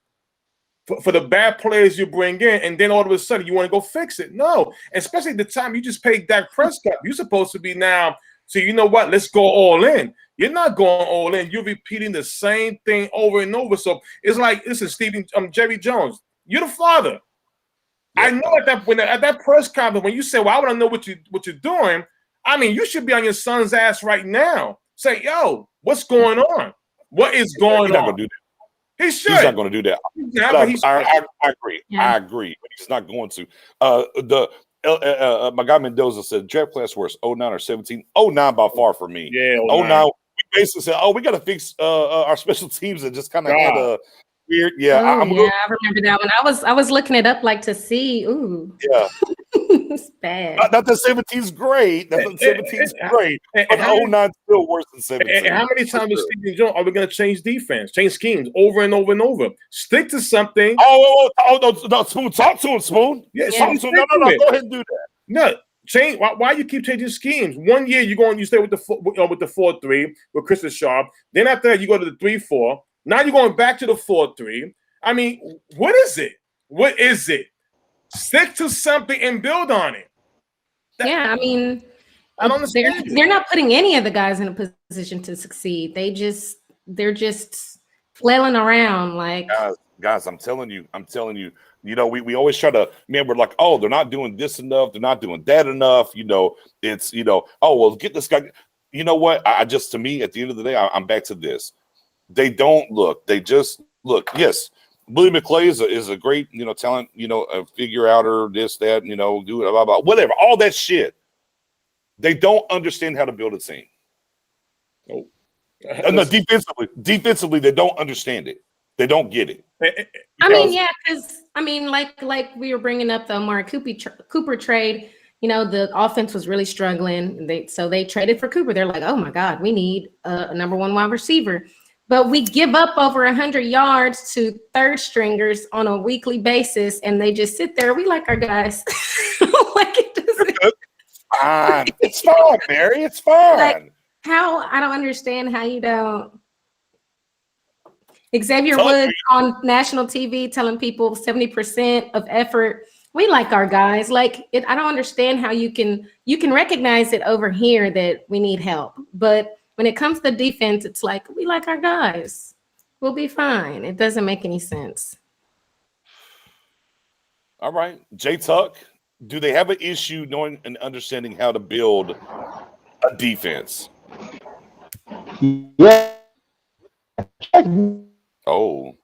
for the bad players you bring in, and then all of a sudden you want to go fix it? No, especially the time you just paid Dak Prescott. You're supposed to be now. So you know what? Let's go all in. You're not going all in. You're repeating the same thing over and over. So it's like, listen, Jerry Jones, you're the father. Yeah. I know at that press conference when you say, "Well, I want to know what you're doing." I mean, you should be on your son's ass right now. Say, "Yo, what's going on? What is going on?" He's not going to do that. He should. He's not going to do that. I agree. Yeah. I agree, but he's not going to. My guy Mendoza said draft class worse, 09 or 17. 09 by far for me. Yeah, 09. We basically said, we got to fix our special teams and just kind of had a weird. Yeah, I remember that one. I was looking it up like to see. Ooh, yeah, it's bad. Not that 17's great. That 17's great, but 09 still worse than 17. And how many times is Stephen Jones are we going to change defense, change schemes over and over and over? Stick to something. No, Spoon, talk to him, Spoon. Yeah. No, go ahead and do that. No. Change. Why you keep changing schemes? 1 year you stay with the 4-3 with Chris Sharp. Then after that you go to the 3-4. Now you're going back to the 4-3. I mean, what is it? What is it? Stick to something and build on it. I mean, I don't understand. They're not putting any of the guys in a position to succeed. They're just flailing around like guys. I'm telling you. You know, we always try to, man, we're like, oh, they're not doing this enough. They're not doing that enough. You know, it's, oh, well, get this guy. You know what? To me, at the end of the day, I'm back to this. They don't look. They just look. Yes, Willie McClay is a great, talent, a figure outer, this, that, do it, blah, blah, whatever, all that shit. They don't understand how to build a team. Oh. No, defensively, they don't understand it. They don't get it. Because like we were bringing up the Amari Cooper trade. The offense was really struggling. So they traded for Cooper. They're like, oh my God, we need a number 1 wide receiver. But we give up over 100 yards to third stringers on a weekly basis, and they just sit there. We like our guys. Like it doesn't. Fine. It's fine, Mary. It's fine. Like, I don't understand how you don't. Xavier Woods on national TV telling people 70% of effort. We like our guys. Like I don't understand how you can recognize it over here that we need help, but when it comes to defense, it's like we like our guys. We'll be fine. It doesn't make any sense. All right, J Tuck. Do they have an issue knowing and understanding how to build a defense? Yeah. Oh.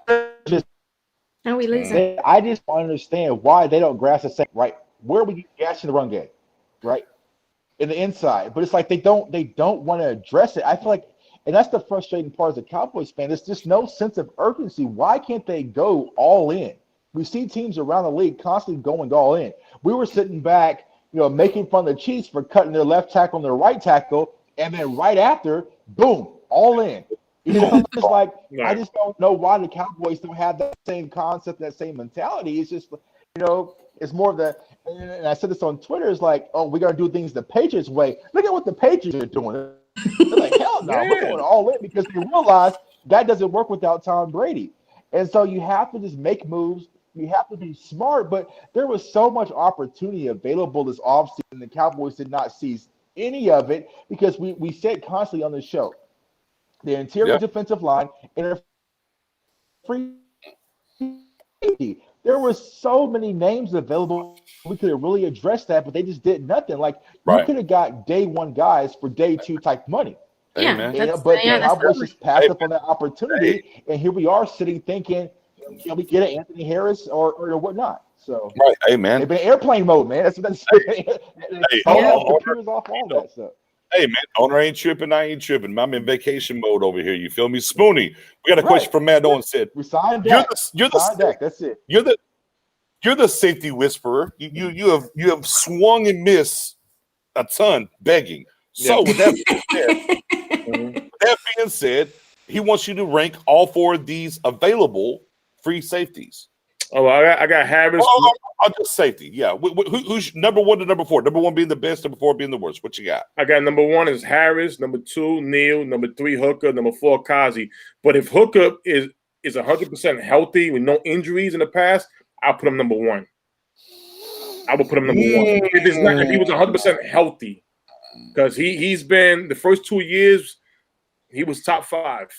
Are we losing? I just don't understand why they don't grasp the same right. Where we get gas in the run game, right? In the inside. But it's like they don't want to address it. I feel like, and that's the frustrating part as a Cowboys fan. There's just no sense of urgency. Why can't they go all in? We see teams around the league constantly going all in. We were sitting back, making fun of the Chiefs for cutting their left tackle and their right tackle, and then right after, boom, all in. It's like, I just don't know why the Cowboys don't have that same concept, that same mentality. It's just, it's more of the, and I said this on Twitter, it's like, oh, we got to do things the Patriots way. Look at what the Patriots are doing. They're like, hell no, we're going all in because they realize that doesn't work without Tom Brady. And so you have to just make moves. You have to be smart, but there was so much opportunity available this offseason. The Cowboys did not seize any of it because we said constantly on the show, the interior defensive line and free safety. There were so many names available. We could have really addressed that, but they just did nothing. Like you could have got day 1 guys for day 2 type money. Yeah, but the Cowboys just passed up on that opportunity, and here we are sitting thinking, can we get an Anthony Harris or whatnot? So hey man, they've been airplane mode, man. That's what that's off all that stuff. Hey man, owner ain't tripping, I ain't tripping. I'm in vacation mode over here. You feel me, Spoonie? We got a question from Matt Owen said. We signed Dak. You're the Dak. That's it. You're the safety whisperer. You have swung and missed a ton begging. So with that being said, he wants you to rank all 4 of these available free safeties. Oh, I got Harris. I'll just safety. Yeah. Who's number 1 to number 4? Number 1 being the best, number 4 being the worst. What you got? I got number 1 is Harris, number 2 Neal, number 3 Hooker, number 4 Kazi. But if Hooker is 100% healthy with no injuries in the past, I'll put him number 1. I will put him number 1. If he was 100% healthy, because he's been the first 2 years, he was top 5.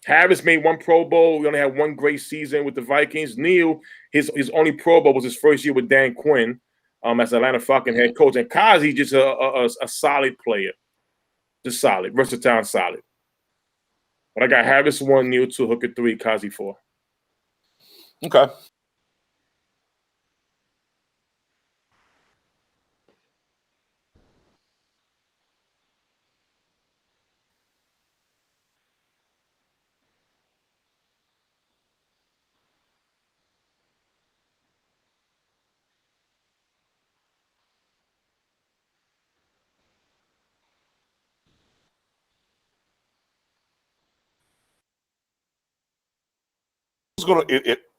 Harris made 1 Pro Bowl. We only had 1 great season with the Vikings. Neal, his only Pro Bowl was his first year with Dan Quinn as Atlanta Falcon head coach. And Kazi just a solid player. Just solid. Versatile and solid. But I got Harris 1, Neal 2, Hooker 3, Kazi 4. Okay.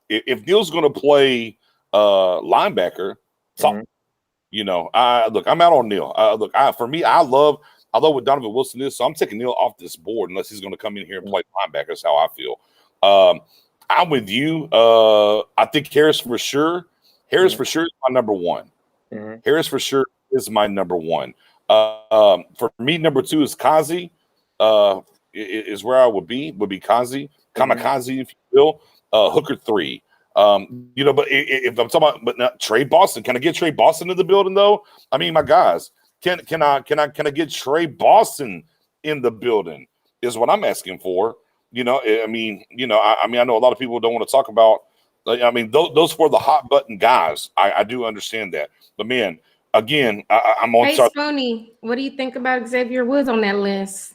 If Neal's gonna play linebacker, you know, I'm out on Neal. For me, I love what Donovan Wilson is, so I'm taking Neal off this board unless he's gonna come in here and play linebacker. That's how I feel. I'm with you. I think Harris for sure. Harris for sure is my number 1. Harris for sure is my number 1. For me, number 2 is Kazi. Is where I would be Kazi, Kamikaze, if you will. Hooker 3. You know, but if I'm talking about, not Trey Boston, can I get Trey Boston in the building though? I mean, my guys, can I get Trey Boston in the building? Is what I'm asking for. You know, I mean, I know a lot of people don't want to talk about. I mean, those were the hot button guys. I do understand that, but man, again, I'm on. Hey, Stoney, what do you think about Xavier Woods on that list?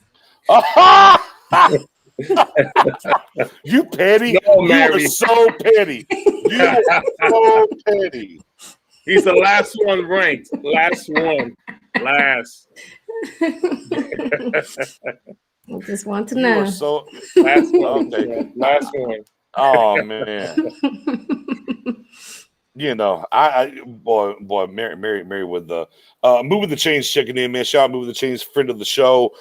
You petty. No, you are so petty. You are so petty. He's the last one ranked. Last one. Last. I just want to know. So last one. Okay. Last one. Oh man. You know, boy, Mary with the Moving the Change checking in, man. Shout out Moving the Change, friend of the show.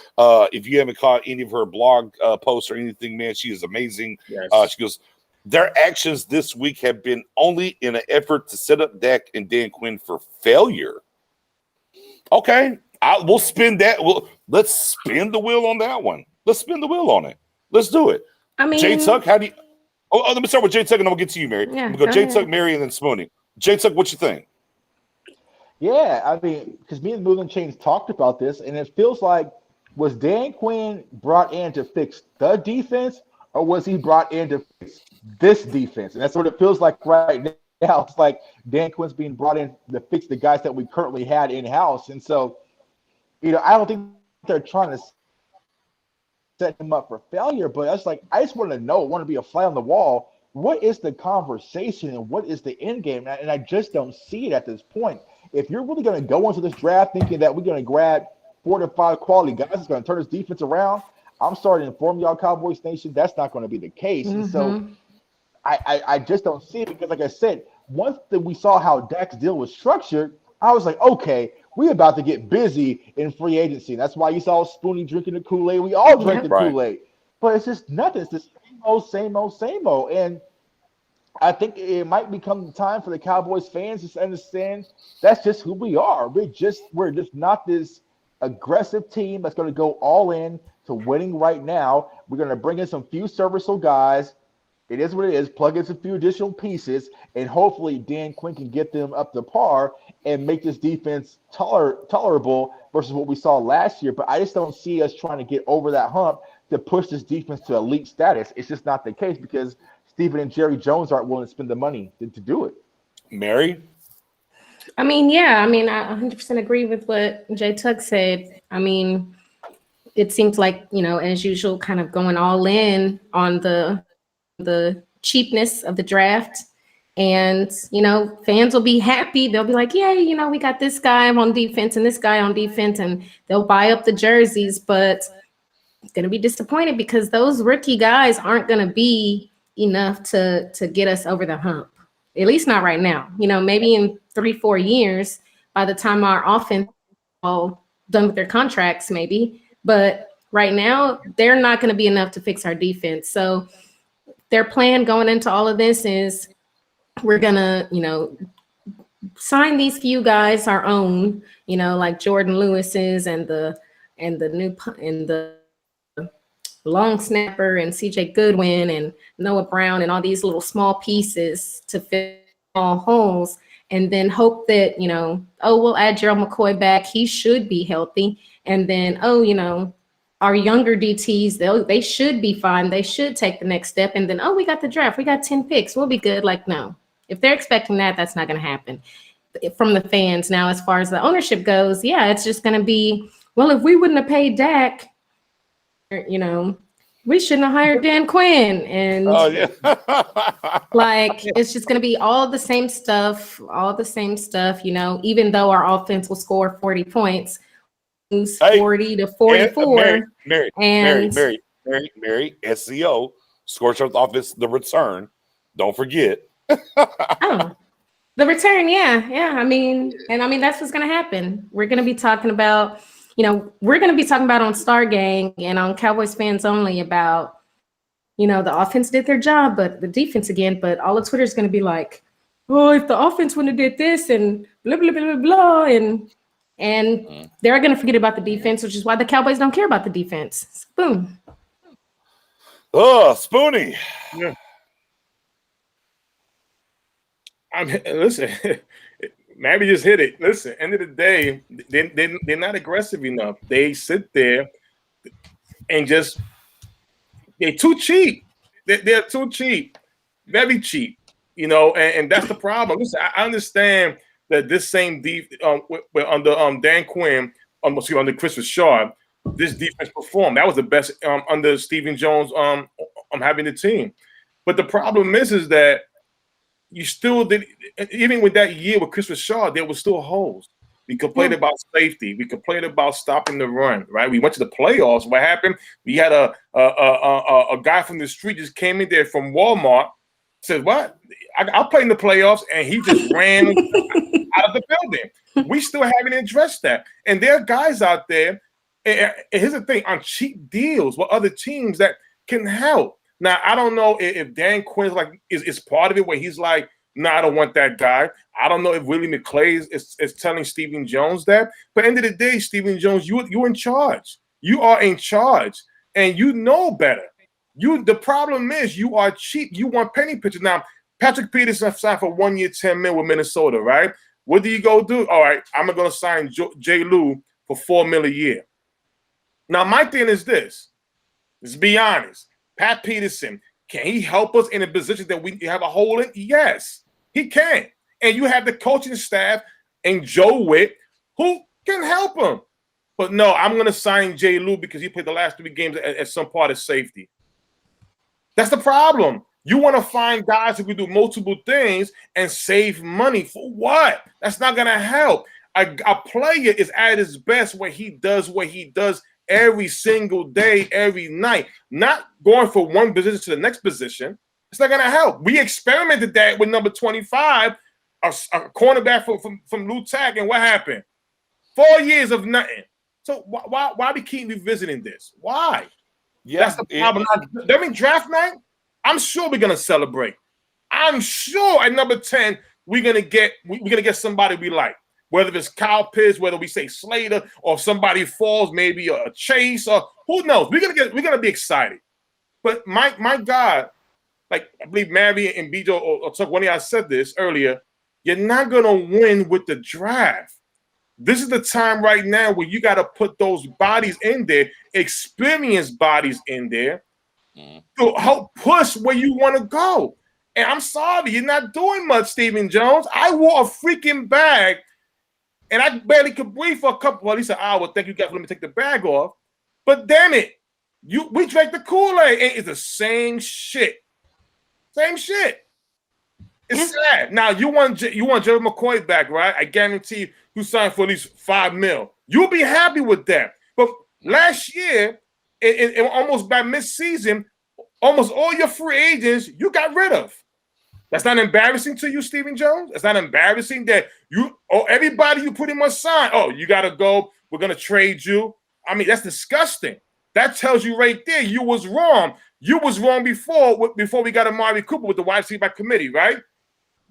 If you haven't caught any of her blog posts or anything, man, she is amazing. Yes. She goes, their actions this week have been only in an effort to set up Dak and Dan Quinn for failure. Okay, we'll spin that. Let's spin the wheel on that one. Let's spin the wheel on it. Let's do it. I mean, Jay Tuck, how do you? Oh, let me start with Jay Tuck, and then we'll get to you, Mary. Yeah, we'll go Jay Tuck, Mary, and then Spoony. Jay Tuck, what you think? Yeah, I mean, because me and Moving Chains talked about this, and it feels like, was Dan Quinn brought in to fix the defense, or was he brought in to fix this defense? And that's what it feels like right now. It's like Dan Quinn's being brought in to fix the guys that we currently had in-house. And so, you know, I don't think they're trying to set him up for failure, but I just want to know, want to be a fly on the wall. What is the conversation and what is the end game? And I just don't see it at this point. If you're really going to go into this draft thinking that we're going to grab 4 to 5 quality guys that's going to turn this defense around, I'm sorry to inform y'all, Cowboys Nation, that's not going to be the case. And so I just don't see it because, like I said, once we saw how Dak's deal was structured, I was like, okay, we're about to get busy in free agency. That's why you saw Spoony drinking the Kool-Aid. We all drank the Kool-Aid. But it's just nothing. It's the same old. And I think it might become time for the Cowboys fans to understand that's just who we are. We're just not this aggressive team that's going to go all in to winning right now. We're going to bring in some few serviceable guys. It is what it is. Plug in some few additional pieces, and hopefully Dan Quinn can get them up to par and make this defense tolerable versus what we saw last year. But I just don't see us trying to get over that hump to push this defense to elite status. It's just not the case because Stephen and Jerry Jones aren't willing to spend the money to do it. Mary? I mean, I 100% agree with what Jay Tuck said. I mean, it seems like, you know, as usual, kind of going all in on the cheapness of the draft. And, fans will be happy. They'll be like, yay, we got this guy on defense and this guy on defense, and they'll buy up the jerseys, but going to be disappointed because those rookie guys aren't going to be enough to get us over the hump. At least not right now. Maybe in 3-4 years, by the time our offense all done with their contracts, maybe. But right now, they're not going to be enough to fix our defense. So their plan going into all of this is we're going to, sign these few guys our own, like Jordan Lewis's and the long snapper and CJ Goodwin and Noah Brown and all these little small pieces to fill all holes, and then hope that, we'll add Gerald McCoy back. He should be healthy. And then, our younger DTs, they should be fine. They should take the next step. And then, we got the draft. We got 10 picks. We'll be good. Like, no. If they're expecting that, that's not going to happen from the fans. Now, as far as the ownership goes, it's just going to be, well, if we wouldn't have paid Dak, we shouldn't have hired Dan Quinn. And it's just going to be all the same stuff, even though our offense will score 40 points, lose 40 to 44. Mary, SEO, Scorchers Office, the return. Don't forget. The return, yeah. I mean, that's what's going to happen. We're going to be talking about, on Star Gang and on Cowboys Fans Only about, the offense did their job, but the defense again. But all of Twitter is going to be like, oh, if the offense wouldn't have did this and blah blah blah blah blah, and they're going to forget about the defense, which is why the Cowboys don't care about the defense. Boom. Oh, Spoonie. Yeah. Listen, Mabby just hit it. Listen, end of the day, they're not aggressive enough. They sit there and they're too cheap. They're too cheap, very cheap, and that's the problem. Listen, I understand that this same under Dan Quinn, under Chris Richard, this defense performed. That was the best under Stephen Jones having the team. But the problem is that you still did, even with that year with Chris Richard, there were still holes. We complained about safety. We complained about stopping the run, right? We went to the playoffs. What happened? We had a guy from the street just came in there from Walmart, said, what? I'll play in the playoffs, and he just ran out of the building. We still haven't addressed that. And there are guys out there, and here's the thing, on cheap deals with other teams that can help. Now, I don't know if Dan Quinn's is part of it where he's like, no, I don't want that guy. I don't know if Willie McClay is telling Stephen Jones that. But at the end of the day, Stephen Jones, you're in charge. You are in charge, and you know better. The problem is you are cheap. You want penny pitchers. Now, Patrick Peterson signed for 1 year, $10 million with Minnesota, right? What do you go do? All right, I'm going to sign Jay Lou for $4 million a year. Now, my thing is this. Let's be honest. Pat Peterson, can he help us in a position that we have a hole in? Yes, he can. And you have the coaching staff and Joe Witt who can help him. But no, I'm going to sign Jay Lou because he played the last 3 games at some part of safety. That's the problem. You want to find guys who can do multiple things and save money. For what? That's not going to help. A player is at his best when he does what he does every single day, every night, not going from one position to the next position. It's not going to help. We experimented that with number 25, a cornerback from Lou Tag, and what happened? 4 years of nothing. So why we keep revisiting this? Why? Yeah, that's the problem. During draft night, I'm sure we're going to celebrate. I'm sure at number 10 we're going to get somebody we like. Whether it's Kyle Pitts, whether we say Slater, or if somebody falls, maybe a Chase, or who knows? We're gonna be excited. But my God, like I believe Mary and Bijo or one of y'all said this earlier, you're not gonna win with the draft. This is the time right now where you got to put those bodies in there, experienced bodies in there, to help push where you want to go. And I'm sorry, you're not doing much, Stephen Jones. I wore a freaking bag. And I barely could breathe for at least an hour. Thank you guys for letting me take the bag off. But damn it, we drank the Kool-Aid. And it's the same shit. Same shit. It's sad. Now you want Jerry McCoy back, right? I guarantee you signed for at least $5 million. You'll be happy with that. But last year, in almost by mid-season, almost all your free agents you got rid of. That's not embarrassing to you, Stephen Jones? It's not embarrassing that everybody you pretty much signed. Oh, you got to go. We're going to trade you. I mean, that's disgusting. That tells you right there you was wrong. You was wrong before we got Amari Cooper with the wide receiver committee, right?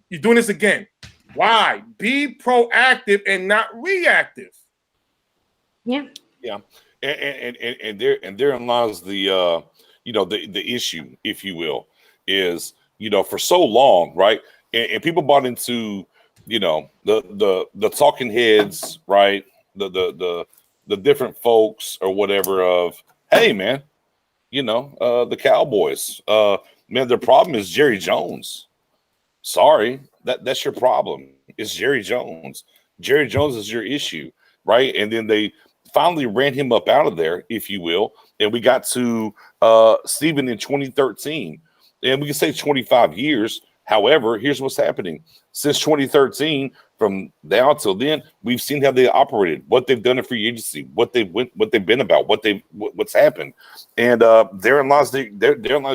You're doing this again. Why? Be proactive and not reactive. Yeah. Yeah. And therein lies the the issue, if you will, is for so long, right? And people bought into the talking heads, right? The different folks or whatever of, hey man, the Cowboys. Man, their problem is Jerry Jones. Sorry, that's your problem. It's Jerry Jones. Jerry Jones is your issue, right? And then they finally ran him up out of there, if you will, and we got to Stephen in 2013, and we can say 25 years. However, here's what's happening since 2013. From now till then, we've seen how they operated, what they've done in free agency, what they've been about, what's happened, and therein lies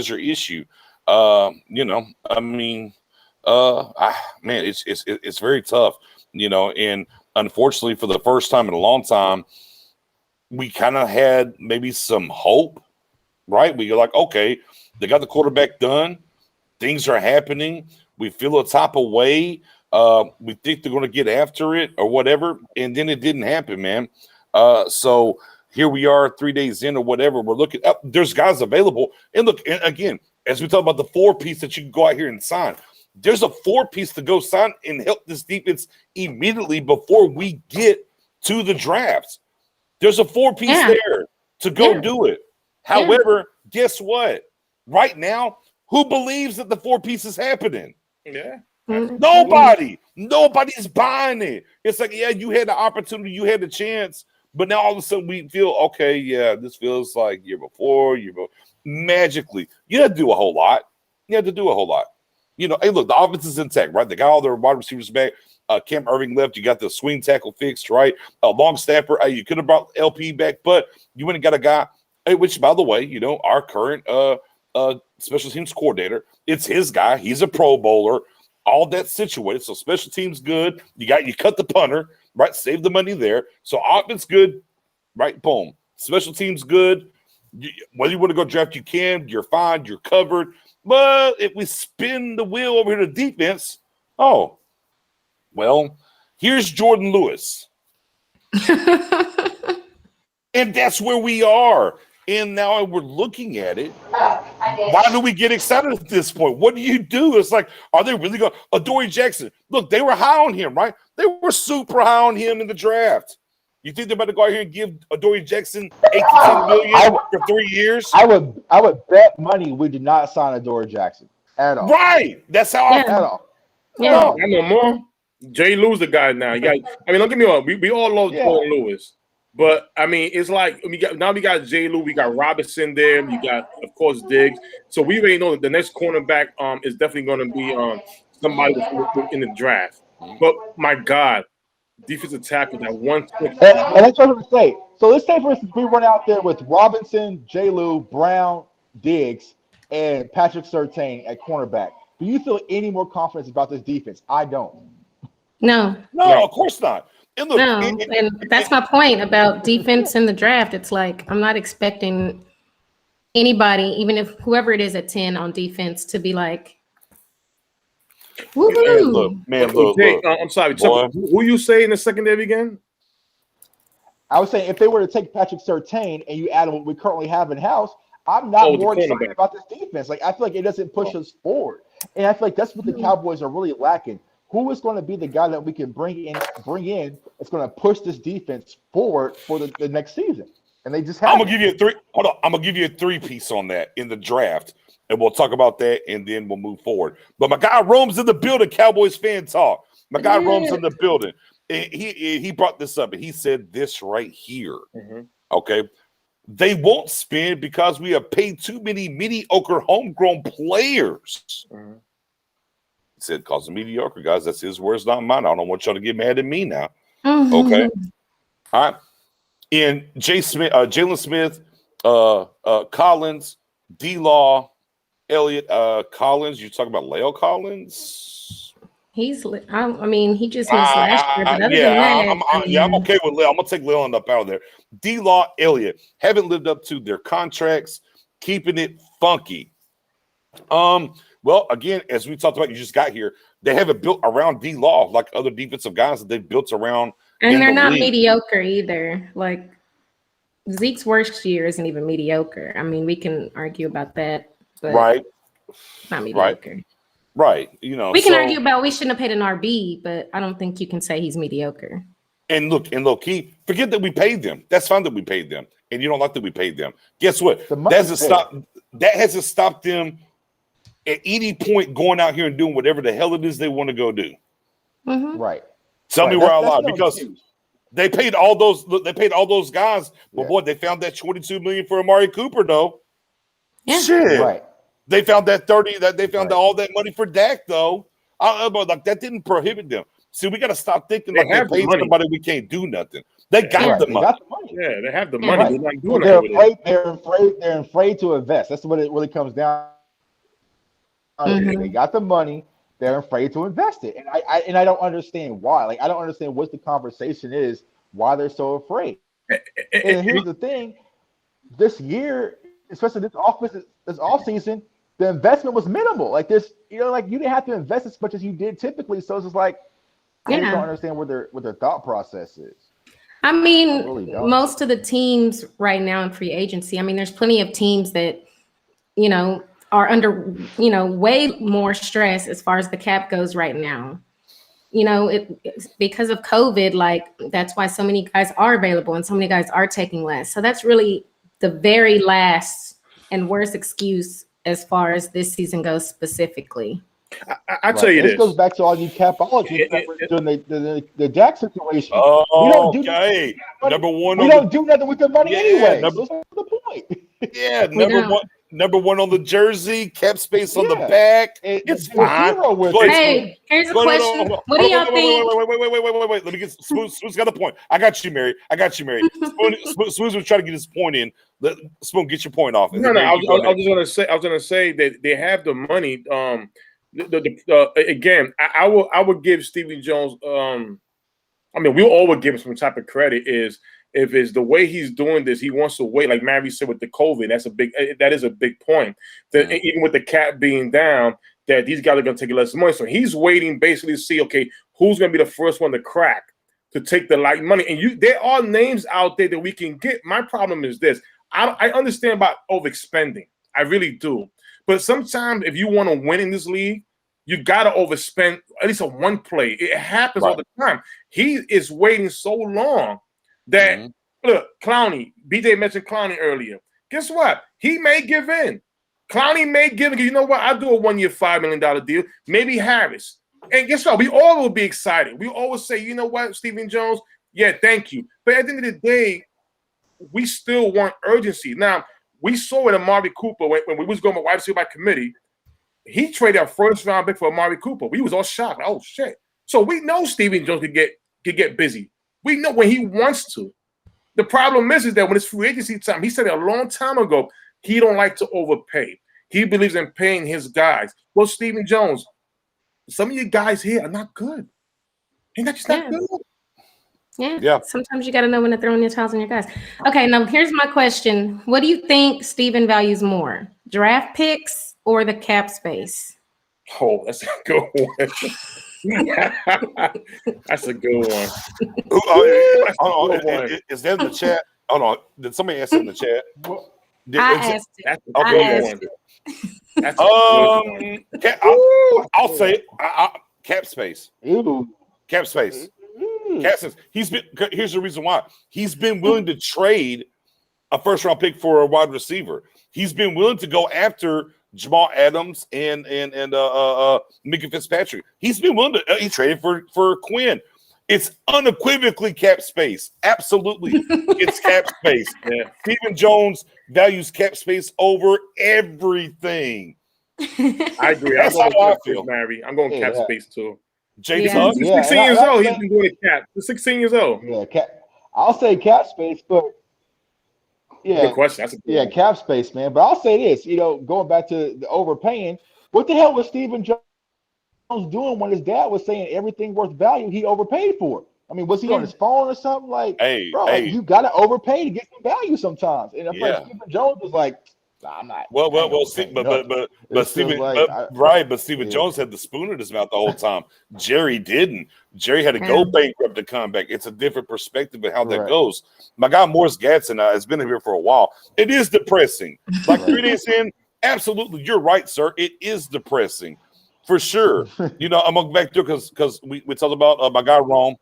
your issue. I mean. Man, it's very tough, and unfortunately for the first time in a long time, we kind of had maybe some hope, right? We were like, okay, they got the quarterback done. Things are happening. We feel a type of way. We think they're going to get after it or whatever. And then it didn't happen, man. So here we are 3 days in or whatever. We're looking up. There's guys available. And look, and again, as we talk about the 4-piece that you can go out here and sign, there's a 4-piece to go sign and help this defense immediately before we get to the drafts. There's a 4-piece there to go do it. However, guess what? Right now, who believes that the 4-piece is happening? Yeah. Nobody. Nobody's buying it. It's like, yeah, you had the opportunity, you had the chance, but now all of a sudden we feel, okay, yeah, this feels like year before. Magically. You had to do a whole lot. Hey, look, the offense is intact, right? They got all their wide receivers back. Cam Irving left. You got the swing tackle fixed, right? Long snapper. You could have brought LP back, but you went and got a guy, which, by the way, our current special teams coordinator, it's his guy. He's a Pro Bowler. All that situated. So special teams good. You cut the punter, right? Save the money there. So offense good, right? Boom. Special teams good. Whether you want to go draft, you can. You're fine. You're covered. But if we spin the wheel over here to defense, here's Jordan Lewis. And that's where we are. And now we're looking at it. Why do we get excited at this point? What do you do? It's like, are they really going to – Adoree Jackson. Look, they were high on him, right? They were super high on him in the draft. You think they're about to go out here and give Adoree Jackson $8 to $10 million for 3 years? I would bet money we did not sign Adoree Jackson at all. Right. That's how at all. Yeah. I know more. Jay Lou's the guy now. Don't get me wrong. We all love Jordan Lewis. But, I mean, it's like we got Jay Lou. We got Robinson there. We got, of course, Diggs. So we already know that the next cornerback is definitely going to be somebody in the draft. But, my God, defensive tackle, that one. And that's what I'm going to say. So let's say, for instance, we run out there with Robinson, J. Lou, Brown, Diggs, and Patrick Surtain at cornerback. Do you feel any more confidence about this defense? I don't. No, of course not. And look, and that's my point about defense in the draft. It's like I'm not expecting anybody, even if whoever it is at 10 on defense, to be like, woohoo. Look. I'm sorry. Who you say in the secondary again? I was saying if they were to take Patrick Surtain and you add what we currently have in house, I'm not more excited about this defense. Like I feel like it doesn't push us forward, and I feel like that's what the Cowboys are really lacking. Who is going to be the guy that we can bring in that's going to push this defense forward for the next season? And they just have. I'm gonna give you a 3. Hold on, I'm gonna give you a 3-piece on that in the draft, and we'll talk about that, and then we'll move forward. But my guy Rome's in the building. Cowboys fan talk. My guy Rome's in the building. And he brought this up, and he said this right here. Mm-hmm. Okay, they won't spend because we have paid too many mediocre homegrown players. Mm-hmm. He said, "Cause the mediocre guys." That's his words, not mine. I don't want y'all to get mad at me now. Mhm. Okay. All right. And Jalen Smith, Collins, D-Law, Elliott, Collins. You talking about Leo Collins? I mean, he just missed last year, but other than that, I'm okay with Leo. I'm gonna take Leland up out of there. D-Law, Elliott haven't lived up to their contracts, keeping it funky. Well, again, as we talked about, you just got here. They haven't built around D-Law like other defensive guys that they've built around. and they're not mediocre either. Like Zeke's worst year isn't even mediocre. I mean, we can argue about that, but Right. not mediocre. Right. You know, we can argue about we shouldn't have paid an RB, but I don't think you can say he's mediocre. And look, and low key, forget that we paid them. That's fine that we paid them, and you don't like that we paid them. Guess what? That hasn't stopped them at any point going out here and doing whatever the hell it is they want to go do. Mm-hmm. Right. Tell me where I lied, because they paid all those. They paid all those guys. But boy, they found that $22 million for Amari Cooper, though. Yeah. Shit. Right. They found that 30. That they found all that money for Dak, though. But like that didn't prohibit them. See, we got to stop thinking like they paid somebody we can't do nothing. They got the money. They got the money. Yeah, they have the money. Right. They're not doing it. They're afraid to invest. That's what it really comes down. Mm-hmm. They got the money. They're afraid to invest it, and I don't understand why. Like, I don't understand what the conversation is. Why they're so afraid. And here's the thing: this year, especially this off season, the investment was minimal. Like this, you didn't have to invest as much as you did typically. So it's just like, I just don't understand what their thought process is. I mean, I really don't. most of the teams right now in free agency, I mean, there's plenty of teams that, are under, way more stress as far as the cap goes right now. It's because of COVID, like that's why so many guys are available and so many guys are taking less. So that's really the very last and worst excuse as far as this season goes specifically. I tell you this goes back to all you capologists during the Dak situation. Oh, we don't do number one. We don't do nothing with the money anyway. So what's the point? Yeah, number one on the jersey, cap space on the back. It's fine. Hey, here's a question. What do y'all think? Wait. Let me get Spoon's got a point. I got you, Mary. Spoon was trying to get his point in. Spoon, get your point off. No. I was gonna say that they have the money. Again, I would give Stevie Jones. I mean, we all would give him some type of credit. Is if it's the way he's doing this, he wants to wait. Like Mary said with the COVID, that is a big point. That even with the cap being down, that these guys are going to take less money. So he's waiting basically to see, okay, who's going to be the first one to crack to take the light money. And there are names out there that we can get. My problem is this: I understand about overspending. I really do. But sometimes if you want to win in this league, you got to overspend at least on one play. It happens all the time. He is waiting so long that, look, Clowney, BJ mentioned Clowney earlier. Guess what? He may give in. Clowney may give in. You know what? I'll do a 1 year, $5 million deal. Maybe Harris. And guess what? We all will be excited. We always say, you know what, Stephen Jones? Yeah, thank you. But at the end of the day, we still want urgency. Now, we saw it in Amari Cooper when we was going with wide receiver by committee. He traded a first-round pick for Amari Cooper. We was all shocked. Oh, shit. So we know Stephen Jones could get busy. We know when he wants to. The problem is that when it's free agency time, he said it a long time ago, he don't like to overpay. He believes in paying his guys. Well, Stephen Jones, some of you guys here are not good. They're just not good. Yeah. Sometimes you got to know when to throw in your towels on your guys. Okay, now here's my question. What do you think Steven values more? Draft picks or the cap space? Oh, that's a good one. That's a good one. Is that in the chat? Hold on. Did somebody ask it in the chat? I asked it. That's a good one. That's I'll say it. Cap space. Ew. Cap space. Here's the reason why. He's been willing to trade a first-round pick for a wide receiver. He's been willing to go after Jamal Adams and Minka Fitzpatrick. He's been willing to. He traded for Quinn. It's unequivocally cap space. Absolutely, it's cap space. Yeah. Stephen Jones values cap space over everything. I agree. That's I'm how going I cap space, feel. Mary. I'm going cap Yeah. space too. Jay Yeah. Tuck. He's Yeah, 16 and years I'll old. He's say, been doing a cap. He's 16 years old. yeah, I'll say cap space, but Good yeah, question. That's a good yeah, one. cap space, man. But I'll say this, going back to the overpaying, what the hell was Stephen Jones doing when his dad was saying everything worth value he overpaid for? I mean, was he on Yeah. his phone or something? Like, Hey, bro, like hey, you gotta overpay to get some value sometimes. And I feel like yeah. Stephen Jones was like, nah, Well, I ain't See, overpaying nothing. but It's just Stephen, like, but Stephen yeah, Jones had the spoon in his mouth the whole time. Jerry didn't. Jerry had to Yeah. go bankrupt to come back. It's a different perspective of how that correct. goes. My guy Morris Gadsden has been here for a while. It is depressing. Like 3 days in, absolutely, you're right, sir. It is depressing for sure. I'm gonna go back to it because we talked about my guy Rome.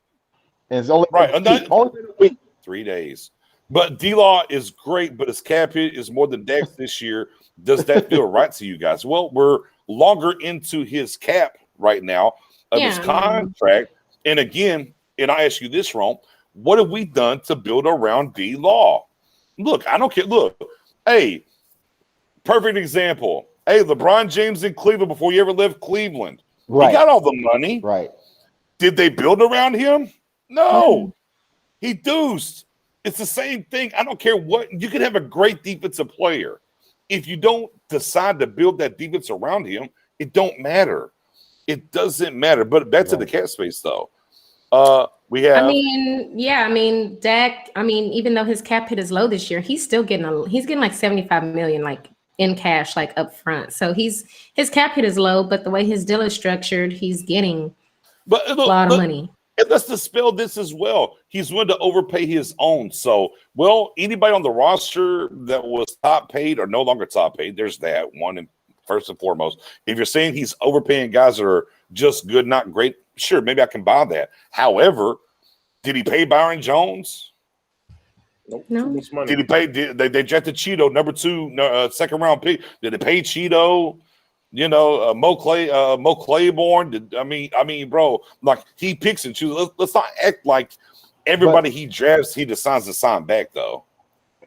And it's only Right, been a week. Only been a week. 3 days. But D-Law is great, but his cap hit is more than Dax this year. Does that feel right to you guys? Well, we're longer into his cap right now of his Yeah. contract. And again, and I ask you this, Ron, what have we done to build around D-Law? Look, I don't care. Look, hey, perfect example. Hey, LeBron James in Cleveland before he ever left Cleveland. Right. He got all the money. Right. Did they build around him? No. He deuced. It's the same thing. I don't care what. You can have a great defensive player. If you don't decide to build that defense around him, it don't matter. It doesn't matter. But back to the cap space, though. We have. Dak. Even though his cap hit is low this year, he's still getting like $75 million, like in cash, like up front. So his cap hit is low, but the way his deal is structured, he's getting a lot of money. And let's dispel this as well. He's willing to overpay his own. So, anybody on the roster that was top paid or no longer top paid, there's that one. And first and foremost, if you're saying he's overpaying guys that are just good, not great, sure, maybe I can buy that. However, did he pay Byron Jones? Nope. No. Too much money. Did he pay? They drafted Cheeto, number 2, second round pick. Did they pay Cheeto? Mo Claiborne. I mean, bro, like he picks and chooses. Let's not act like everybody he drafts, he decides to sign back, though.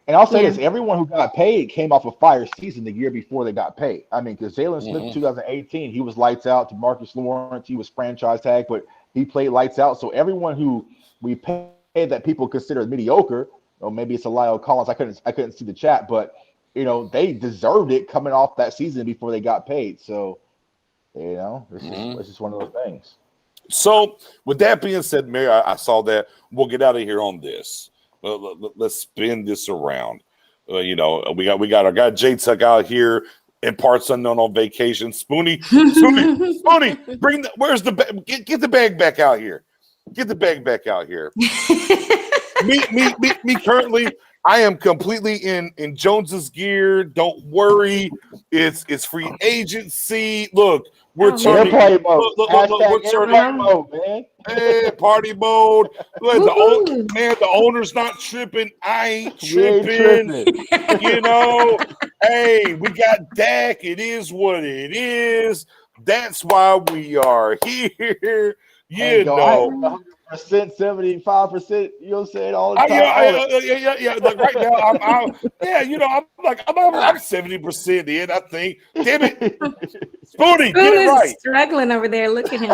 And I'll say this: everyone who got paid came off a fire season the year before they got paid. I mean, because Jalen Smith, 2018, he was lights out. To Marcus Lawrence, he was franchise tag, but he played lights out. So everyone who we paid that people consider mediocre, or maybe it's a Lyle Collins. I couldn't see the chat, but they deserved it coming off that season before they got paid. So, it's just one of those things. So, with that being said, Mary, I saw that. We'll get out of here on this. Let's spin this around. We got our guy Jay Tuck out here in parts unknown on vacation. Spoony, bring where's the bag? Get the bag back out here. Get the bag back out here. me currently. I am completely in Jones's gear. Don't worry. It's free agency. Look, we're turning. Airplane mode. We're turning. Airplane mode, man. Hey, party mode. Look, the owner's not tripping. I ain't tripping. Hey, we got Dak. It is what it is. That's why we are here. 100%, 75%. You'll say it all the time. Yeah. Like right now, I'm 70% in. I think. Damn it, Spoony, get it right. Struggling over there. Look at him.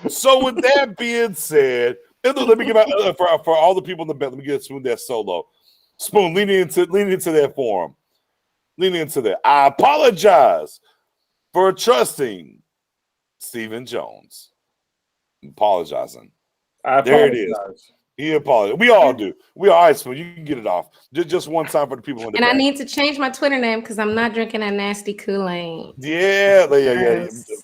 So with that being said, let me give out for all the people in the bed. Let me get Spoon that solo. Spoon, lean into that forum. Lean into that. I apologize for trusting Stephen Jones. I'm apologizing. There it is. He apologized. We all do. We all right, Spoon. You can get it off. Just one time for the people in the And back. I need to change my Twitter name because I'm not drinking that nasty Kool-Aid. Yeah.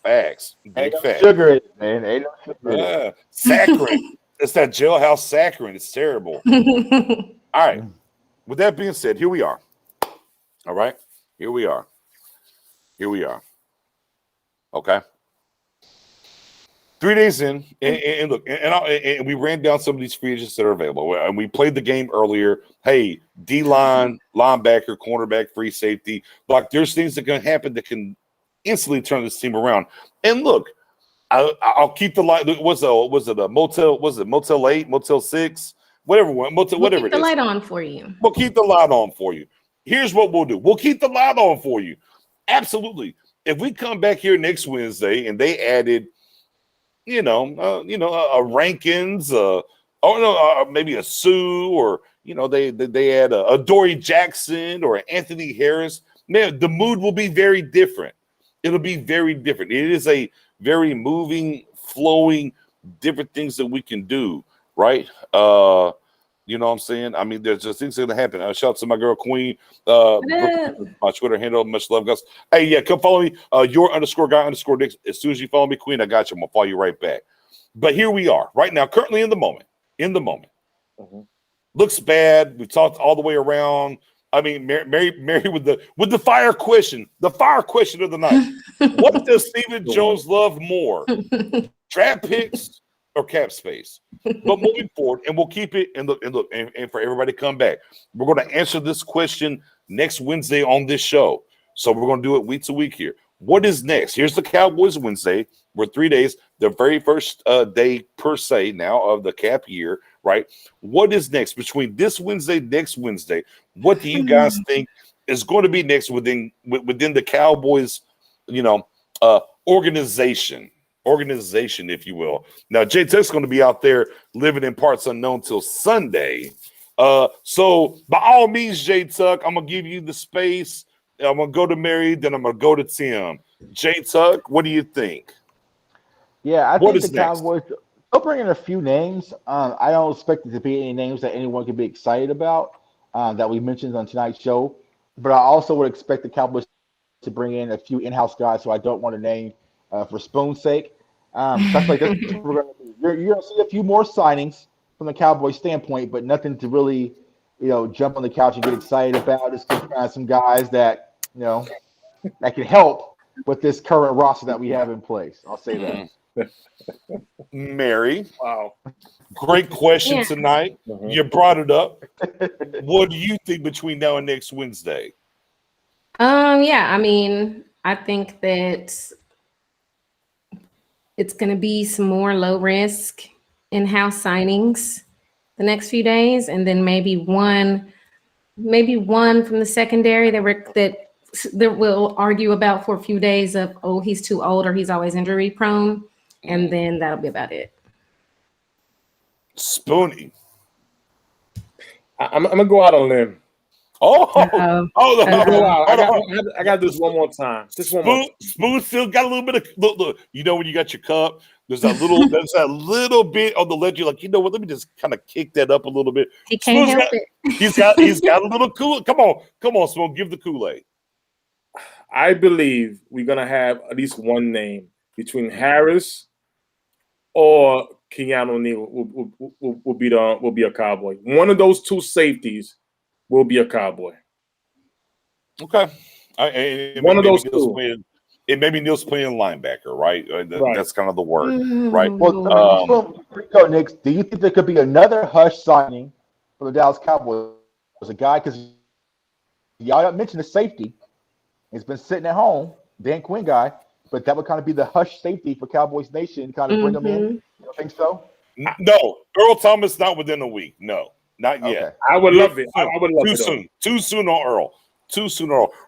Facts. Big facts. Sugar in it, man. Ain't no sugar in it. Saccharin. It's that jailhouse saccharin. It's terrible. All right. With that being said, here we are. All right. Here we are. Okay. 3 days in, and look, and we ran down some of these free agents that are available, and we played the game earlier. Hey, D-line, linebacker, cornerback, free safety. Like, there's things that can happen that can instantly turn this team around. And look, I'll keep the light. Was it a motel? Was it Motel 8, Motel 6, whatever? Whatever Keep it is. the light on for you. We'll keep the light on for you. here's what we'll do. We'll keep the light on for you. Absolutely. If we come back here next Wednesday and they added, a Rankins, maybe a Sue, or they add a Dory Jackson or an Anthony Harris, man, the mood will be very different. It'll be very different. It is a very moving, flowing, different things that we can do, right? You know what I'm saying? I mean, there's just things that are gonna happen. Shout out to my girl Queen. My Twitter handle, much love, guys. Hey, yeah, come follow me. Your_guy_Nick. As soon as you follow me, Queen, I got you. I'm gonna follow you right back. But here we are, right now, currently in the moment. Mm-hmm. Looks bad. We talked all the way around. I mean, Mary with the fire question. The fire question of the night. What does Stephen Jones love more? Draft picks or cap space? But moving forward, and we'll keep it and for everybody to come back. We're going to answer this question next Wednesday on this show. So we're going to do it week to week here. What is next? Here's the Cowboys Wednesday. We're 3 days, the very first day per se now of the cap year, right? What is next between this Wednesday, next Wednesday? What do you guys think is going to be next within the Cowboys, organization, if you will? Now, Jay Tuck's going to be out there living in parts unknown till Sunday. So by all means, Jay Tuck, I'm going to give you the space. I'm going to go to Mary, then I'm going to go to Tim. Jay Tuck, what do you think? Yeah, I think the Cowboys, they'll bring in a few names. I don't expect it to be any names that anyone can be excited about that we mentioned on tonight's show. But I also would expect the Cowboys to bring in a few in-house guys who I don't want to name for spoon's sake. That's like that's what we're going to do. You're going to see a few more signings from the Cowboys standpoint, but nothing to really, jump on the couch and get excited about. It's just find some guys that, that can help with this current roster that we have in place. I'll say that. Mary, wow, great question tonight. Mm-hmm. You brought it up. What do you think between now and next Wednesday? I mean, I think that it's going to be some more low risk in-house signings the next few days, and then maybe one from the secondary that we'll argue about for a few days of, oh, he's too old or he's always injury prone. And then that'll be about it. Spoonie. I'm going to go out on a limb. I got to do this one more time. Spoon still got a little bit of look. When you got your cup, there's that little bit on the ledge. You're like, you know what? Let me just kind of kick that up a little bit. He can't help it. He's got a little Kool-Aid. Come on, Spoon, give the Kool-Aid. I believe we're gonna have at least one name between Harris or Keanu O'Neal will be a Cowboy. One of those two safeties will be a Cowboy. Okay. One of those two. It may be Neil's playing linebacker, right? That's kind of the word, right? Well, Nick, do you think there could be another hush signing for the Dallas Cowboys? Was a guy, because y'all mentioned the safety. He's been sitting at home, Dan Quinn guy, but that would kind of be the hush safety for Cowboys Nation, kind of bring them in. You don't think so? No, Earl Thomas not within a week. No, not yet. Okay. I would love it. Too soon on Earl.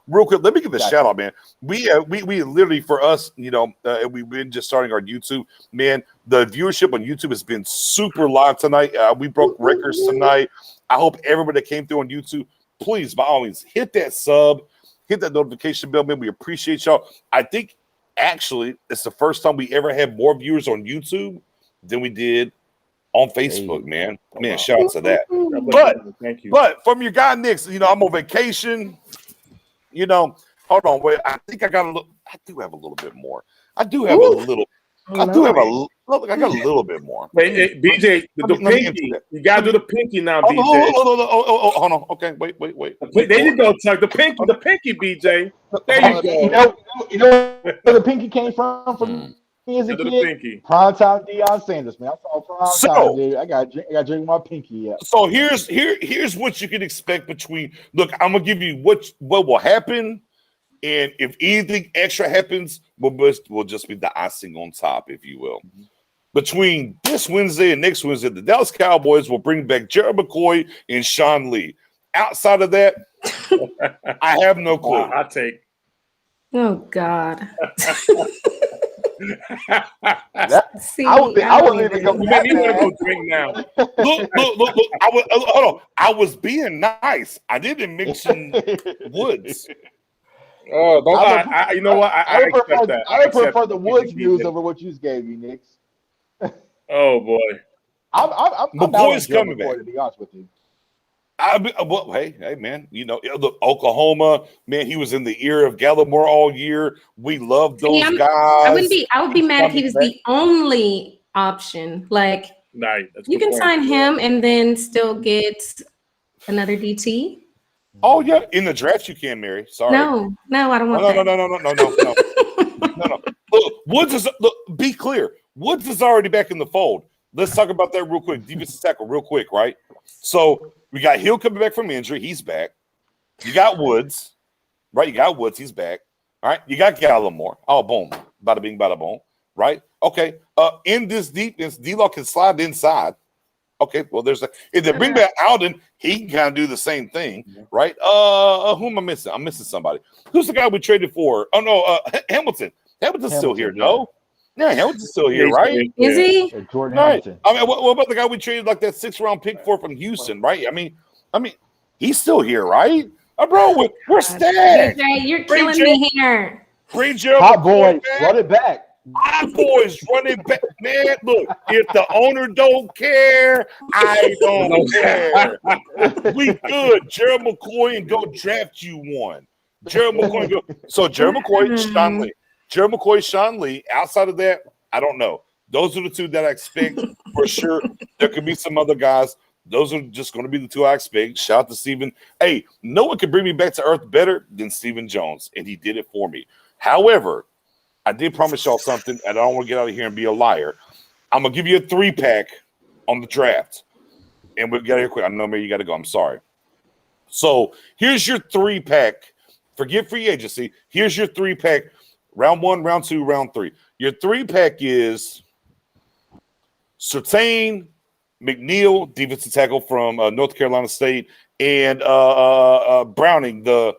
Real quick, let me give a shout out, man. We literally, for us, we've been just starting our YouTube, man. The viewership on YouTube has been super live tonight. We broke records tonight. I hope everybody that came through on YouTube, please, by all means, hit that sub, hit that notification bell, man. We appreciate y'all. I think actually it's the first time we ever had more viewers on YouTube than we did on Facebook, man. Man, shout out to that. Thank you. But from your guy Nick, I'm on vacation. Hold on, wait. I think I got a little. I do have a little bit more. I do have a little. I got a little bit more. Wait, BJ, the pinky. You gotta do the pinky now, BJ. Hold on. Okay, wait. There you go, Chuck. The pinky, BJ. There you go. You know where the pinky came from me as a kid? Primetime Deion Sanders, man. I saw primetime, dude. I got drink my pinky. Yeah. So here's what you can expect between. Look, I'm gonna give you what will happen. And if anything extra happens, will just be the icing on top, if you will. Mm-hmm. Between this Wednesday and next Wednesday, the Dallas Cowboys will bring back Gerald McCoy and Sean Lee. Outside of that, I have no clue. I take. Oh God. See, I wouldn't even even- go You that make me want to bad. go drink now. Look. Hold on. I was being nice. I didn't mention Woods. Oh, don't I lie. You know what? I would accept prefer, that. I would accept prefer the that. Woods news over what you just gave me, Knicks. Oh boy. I'm McCoy's down with Gerald coming McCoy, back. to be honest with you. Well, hey, man. You know, look, Oklahoma, man. He was in the ear of Gallimore all year. We love those See, guys. I would be mad if he was the only option. Like Nice. That's a you good can point. sign him and then still get another DT. Oh yeah, in the draft you can, Mary. Sorry. No, I don't want No. that. No. Look, Woods is. Look, be clear. Woods is already back in the fold. Let's talk about that real quick. Defensive tackle, real quick, right? So we got Hill coming back from injury. He's back. You got Woods, right? You got Woods. He's back. All right. You got Gallimore. Oh, boom. Bada bing, bada boom. Right? Okay. In this defense, D-Law can slide inside. Okay. Well, there's a. If they bring back Alden, he can kind of do the same thing, right? Who am I missing? I'm missing somebody. Who's the guy we traded for? Oh no, Hamilton. Hamilton's still here, no? Yeah, Hamilton's still here, right? Is he? Yeah, Jordan Right. Hamilton. I mean, what about the guy we traded like that 6th-round pick for from Houston, right? I mean, he's still here, right? Bro, we're stacked. DJ, you're Bring killing me here. Bring Gerald Hot McCoy boy, back. run it back. Hot boys running back. Man, look, if the owner don't care, I don't care. We good. Gerald McCoy and go draft you one. Gerald McCoy and go. So Gerald McCoy, Sean Lee. Gerald McCoy, Sean Lee. Outside of that, I don't know. Those are the two that I expect for sure. There could be some other guys. Those are just going to be the two I expect. Shout out to Steven. Hey, no one can bring me back to earth better than Steven Jones, and he did it for me. However, I did promise y'all something, and I don't want to get out of here and be a liar. I'm going to give you a 3-pack on the draft, and we'll get out of here quick. I know, Mary, you got to go. I'm sorry. So here's your 3-pack. Forget free agency. Here's your 3-pack. Round 1, round 2, round 3. Your 3-pack is Surtain, McNeil, defensive tackle from North Carolina State, and Browning, the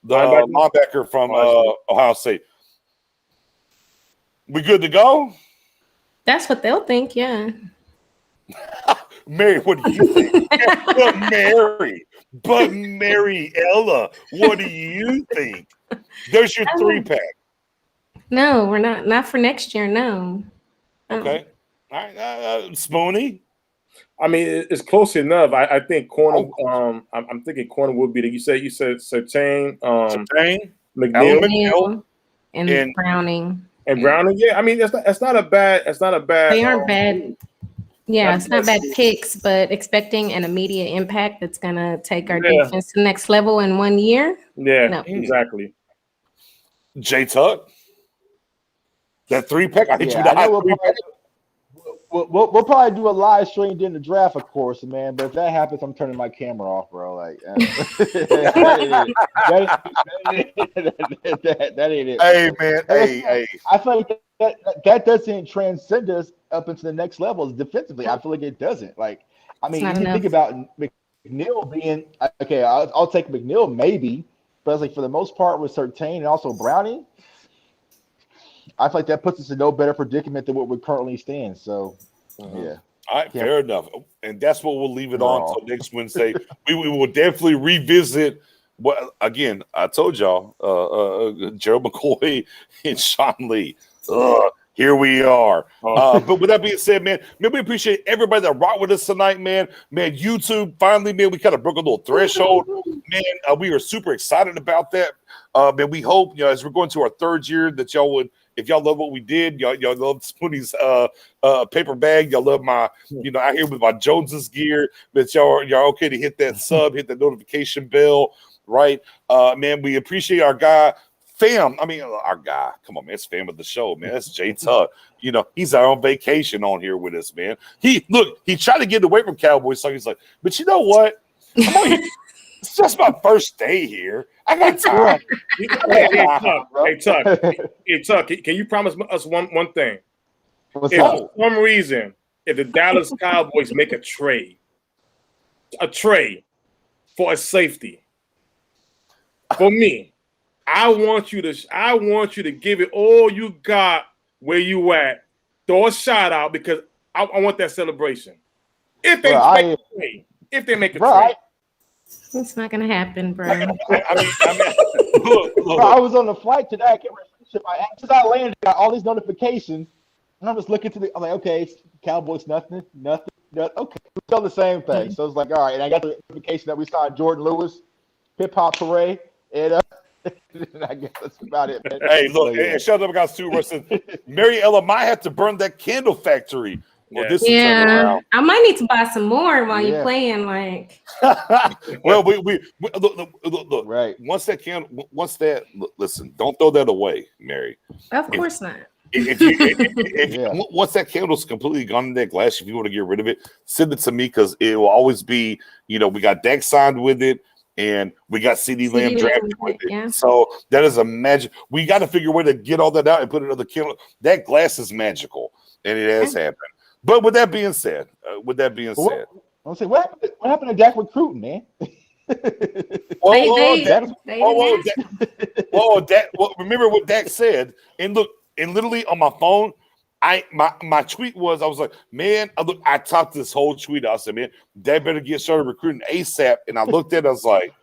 linebacker from Ohio State. We good to go? That's what they'll think, yeah. Mary, what do you think? but Mary Ella, what do you think? There's your 3-pack. No, we're not for next year. No. Okay. All right. Spoony. I mean, it's close enough. I think corner. I'm thinking corner would be you said Surtain, McNeil, and Browning. And Browning. Yeah, I mean that's not a bad. They aren't bad. Yeah, it's not bad picks, but expecting an immediate impact that's gonna take our defense to the next level in 1 year. Yeah, no. Exactly. J Tuck. That 3-pack. I hit you with that 3-pack. We'll probably do a live stream during the draft, of course, man. But if that happens, I'm turning my camera off, bro. Like that ain't it. Hey, man. Hey. I feel like that doesn't transcend us up into the next levels defensively. I feel like it doesn't. Like, I mean, you think about McNeil being okay. I'll take McNeil maybe, but it's like for the most part with Surtain and also Browning. I feel like that puts us in no better predicament than what we currently stand. So, yeah. All right, fair enough. And that's what we'll leave it on until next Wednesday. we will definitely revisit what, again, I told y'all, Gerald McCoy and Sean Lee. Here we are. But with that being said, man, we appreciate everybody that rocked with us tonight, man. Man, YouTube, finally, man, we kind of broke a little threshold. Man, we are super excited about that. Man, we hope, as we're going to our 3rd year that y'all would, if y'all love what we did, y'all love Spoonie's paper bag, y'all love my, out here with my Joneses gear, that y'all okay to hit that sub, hit the notification bell, right? Man, we appreciate our guy, fam. I mean, our guy, come on, man, it's fam of the show, man. That's Jay Tuck. He's out on vacation on here with us, man. He tried to get away from Cowboys, so he's like, but you know what? It's just my first day here. I got time. Hey, Tuck, can you promise us one thing? What's if up? for some reason, if the Dallas Cowboys make a trade for a safety, For me, I want you to give it all you got where you at. Throw a shot out because I want that celebration. If they make a trade. If they make a trade. It's not gonna happen, bro. I mean, look. I was on the flight today. I can't remember. Since I landed, I got all these notifications, and I'm just looking I'm like, okay, it's Cowboys, nothing. Okay, it's still the same thing. So it's like, all right, and I got the notification that we saw Jordan Lewis hip hop parade, and I guess that's about it, man. Hey, look, and shut up, guys. Too. Mary Ella might have to burn that candle factory. Well, this is turn around. I might need to buy some more while you're playing. Like, well, we look. Right. Once that listen, don't throw that away, Mary. Of course not. Once that candle's completely gone in that glass, if you want to get rid of it, send it to me because it will always be. We got Dak signed with it. And we got CD Lamb drafted with it. Yeah. So that is a magic. We got to figure a way to get all that out and put another candle. That glass is magical, and it has happened. But with that being said, what happened to Dak recruiting, man? Remember what Dak said, and look, and literally on my phone, my tweet was, I was like, man, I topped this whole tweet. I said, man, Dak better get started recruiting ASAP. And I looked at it, I was like,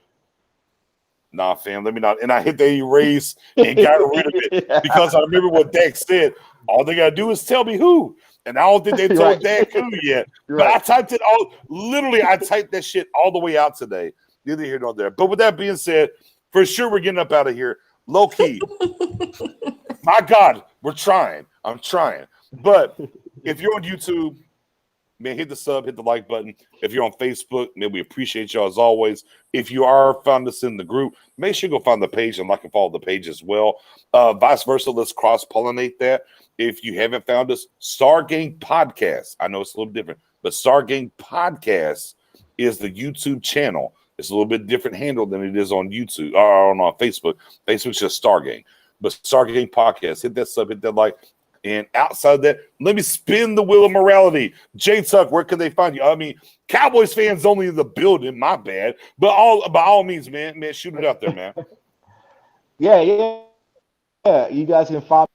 nah, fam, let me not. And I hit the erase and got rid of it because I remember what Dak said. All they got to do is tell me who. And I don't think they told Dak who yet. But I typed it all. Literally, I typed that shit all the way out today. Neither here nor there. But with that being said, for sure, we're getting up out of here. Low key. My God, we're trying. I'm trying. But if you're on YouTube, man, hit the sub, hit the like button. If you're on Facebook, man, we appreciate y'all as always. If you found us in the group, make sure you go find the page and like and follow the page as well. Vice versa, let's cross-pollinate that. If you haven't found us, Star Gang Podcast. I know it's a little different, but Star Gang Podcast is the YouTube channel. It's a little bit different handle than it is on YouTube or on Facebook. Facebook's just Star Gang. But Star Gang Podcast, hit that sub, hit that like. And outside of that, let me spin the wheel of morality. J Tuck, where can they find you? I mean, Cowboys fans only in the building, my bad. But by all means, man, shoot it out there, man. Yeah. You guys can follow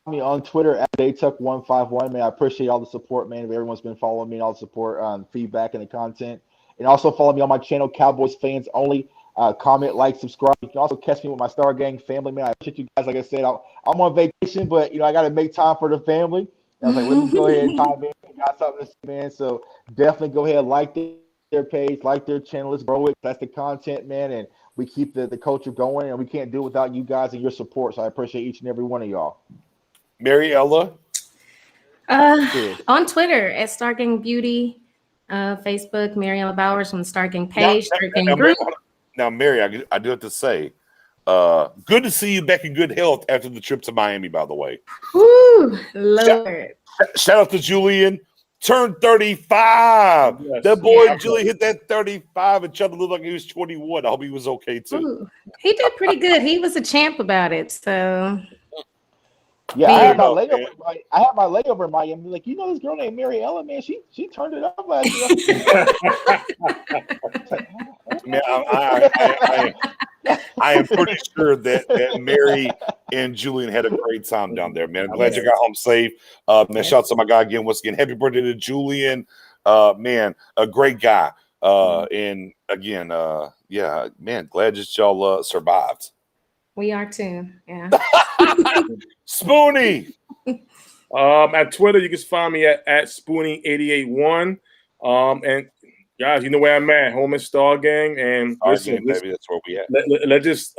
me on Twitter at JTuck151. Man, I appreciate all the support, man. Everyone's been following me and all the support, feedback, and the content. And also follow me on my channel, Cowboys Fans Only. Comment, like, subscribe. You can also catch me with my Star Gang family, man. I appreciate you guys. Like I said, I'm on vacation, but I got to make time for the family. And I was like, let me go ahead and time in. Got something to say, man. So definitely go ahead and like their page, like their channel. Let's grow it. That's the content, man. And we keep the culture going, and we can't do it without you guys and your support. So I appreciate each and every one of y'all. Mary Ella? On Twitter at Star Gang Beauty, Facebook, Mary Ella Bowers on the Star Gang page, Star Gang Group. Now, Mary, I do have to say, good to see you back in good health after the trip to Miami, by the way. Woo, Lord. Shout out to Julian. Turned 35. Yes. That boy, Julian, hit that 35 and tried to look like he was 21. I hope he was okay, too. Ooh, he did pretty good. He was a champ about it, so... Yeah, I had my layover in Miami. Like, this girl named Mary Ella, man, she turned it up last year. Man, I am pretty sure that Mary and Julian had a great time down there, man. I'm glad you got home safe. Man, shout out to my guy again. Once again, happy birthday to Julian. Man, a great guy. And again, man, glad that y'all survived. We are too, yeah. Spoonie. At Twitter, you can find me at Spoonie881. And guys, you know where I'm at, home at Star Gang. And listen, baby, that's where we at. Let's just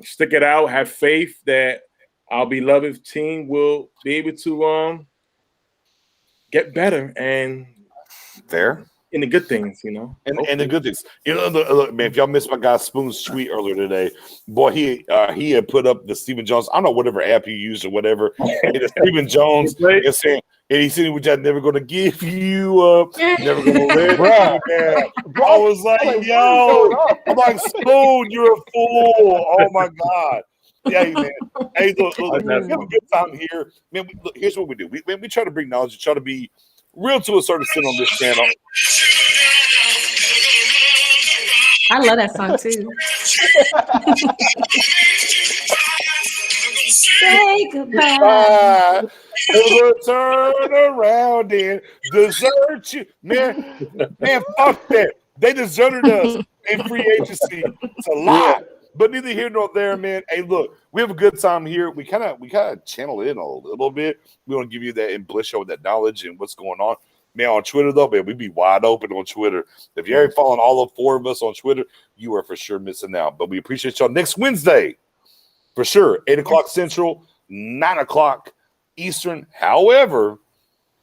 stick it out. Have faith that our beloved team will be able to get better and there. In the good things, And the good things. Look, man, if y'all missed my guy Spoon's tweet earlier today, boy, he had put up the Stephen Jones, I don't know, whatever app you used or whatever. And Stephen Jones is saying, and he said, which I'm never going to give you up, never going to let you down. I was like, yo, I'm like, Spoon, you're a fool. Oh, my God. Yeah, man. Hey, look, we have a good time here. Man, look, here's what we do. We try to bring knowledge, we try to be real to a certain extent on this channel. I love that song too. Say goodbye. Bye. We'll turn around and desert you. Man, fuck that. They deserted us in free agency. It's a lie. But neither here nor there, man. Hey, look, we have a good time here. We kind of channel in a little bit. We want to give you that and bless you with that knowledge and what's going on. Man, on Twitter, though, man, we be wide open on Twitter. If you ain't following all 4 of us on Twitter, you are for sure missing out. But we appreciate y'all next Wednesday. For sure, 8 o'clock Central, 9 o'clock Eastern. However,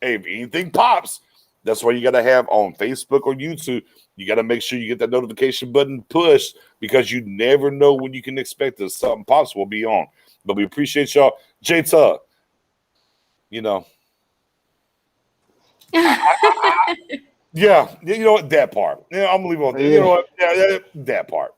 hey, if anything pops, that's why you got to have on Facebook or YouTube. You got to make sure you get that notification button pushed because you never know when you can expect that something pops will be on. But we appreciate y'all. J-Tug, you know. Yeah, you know what? That part. Yeah, I'm going to leave on. You know what? Yeah, that part.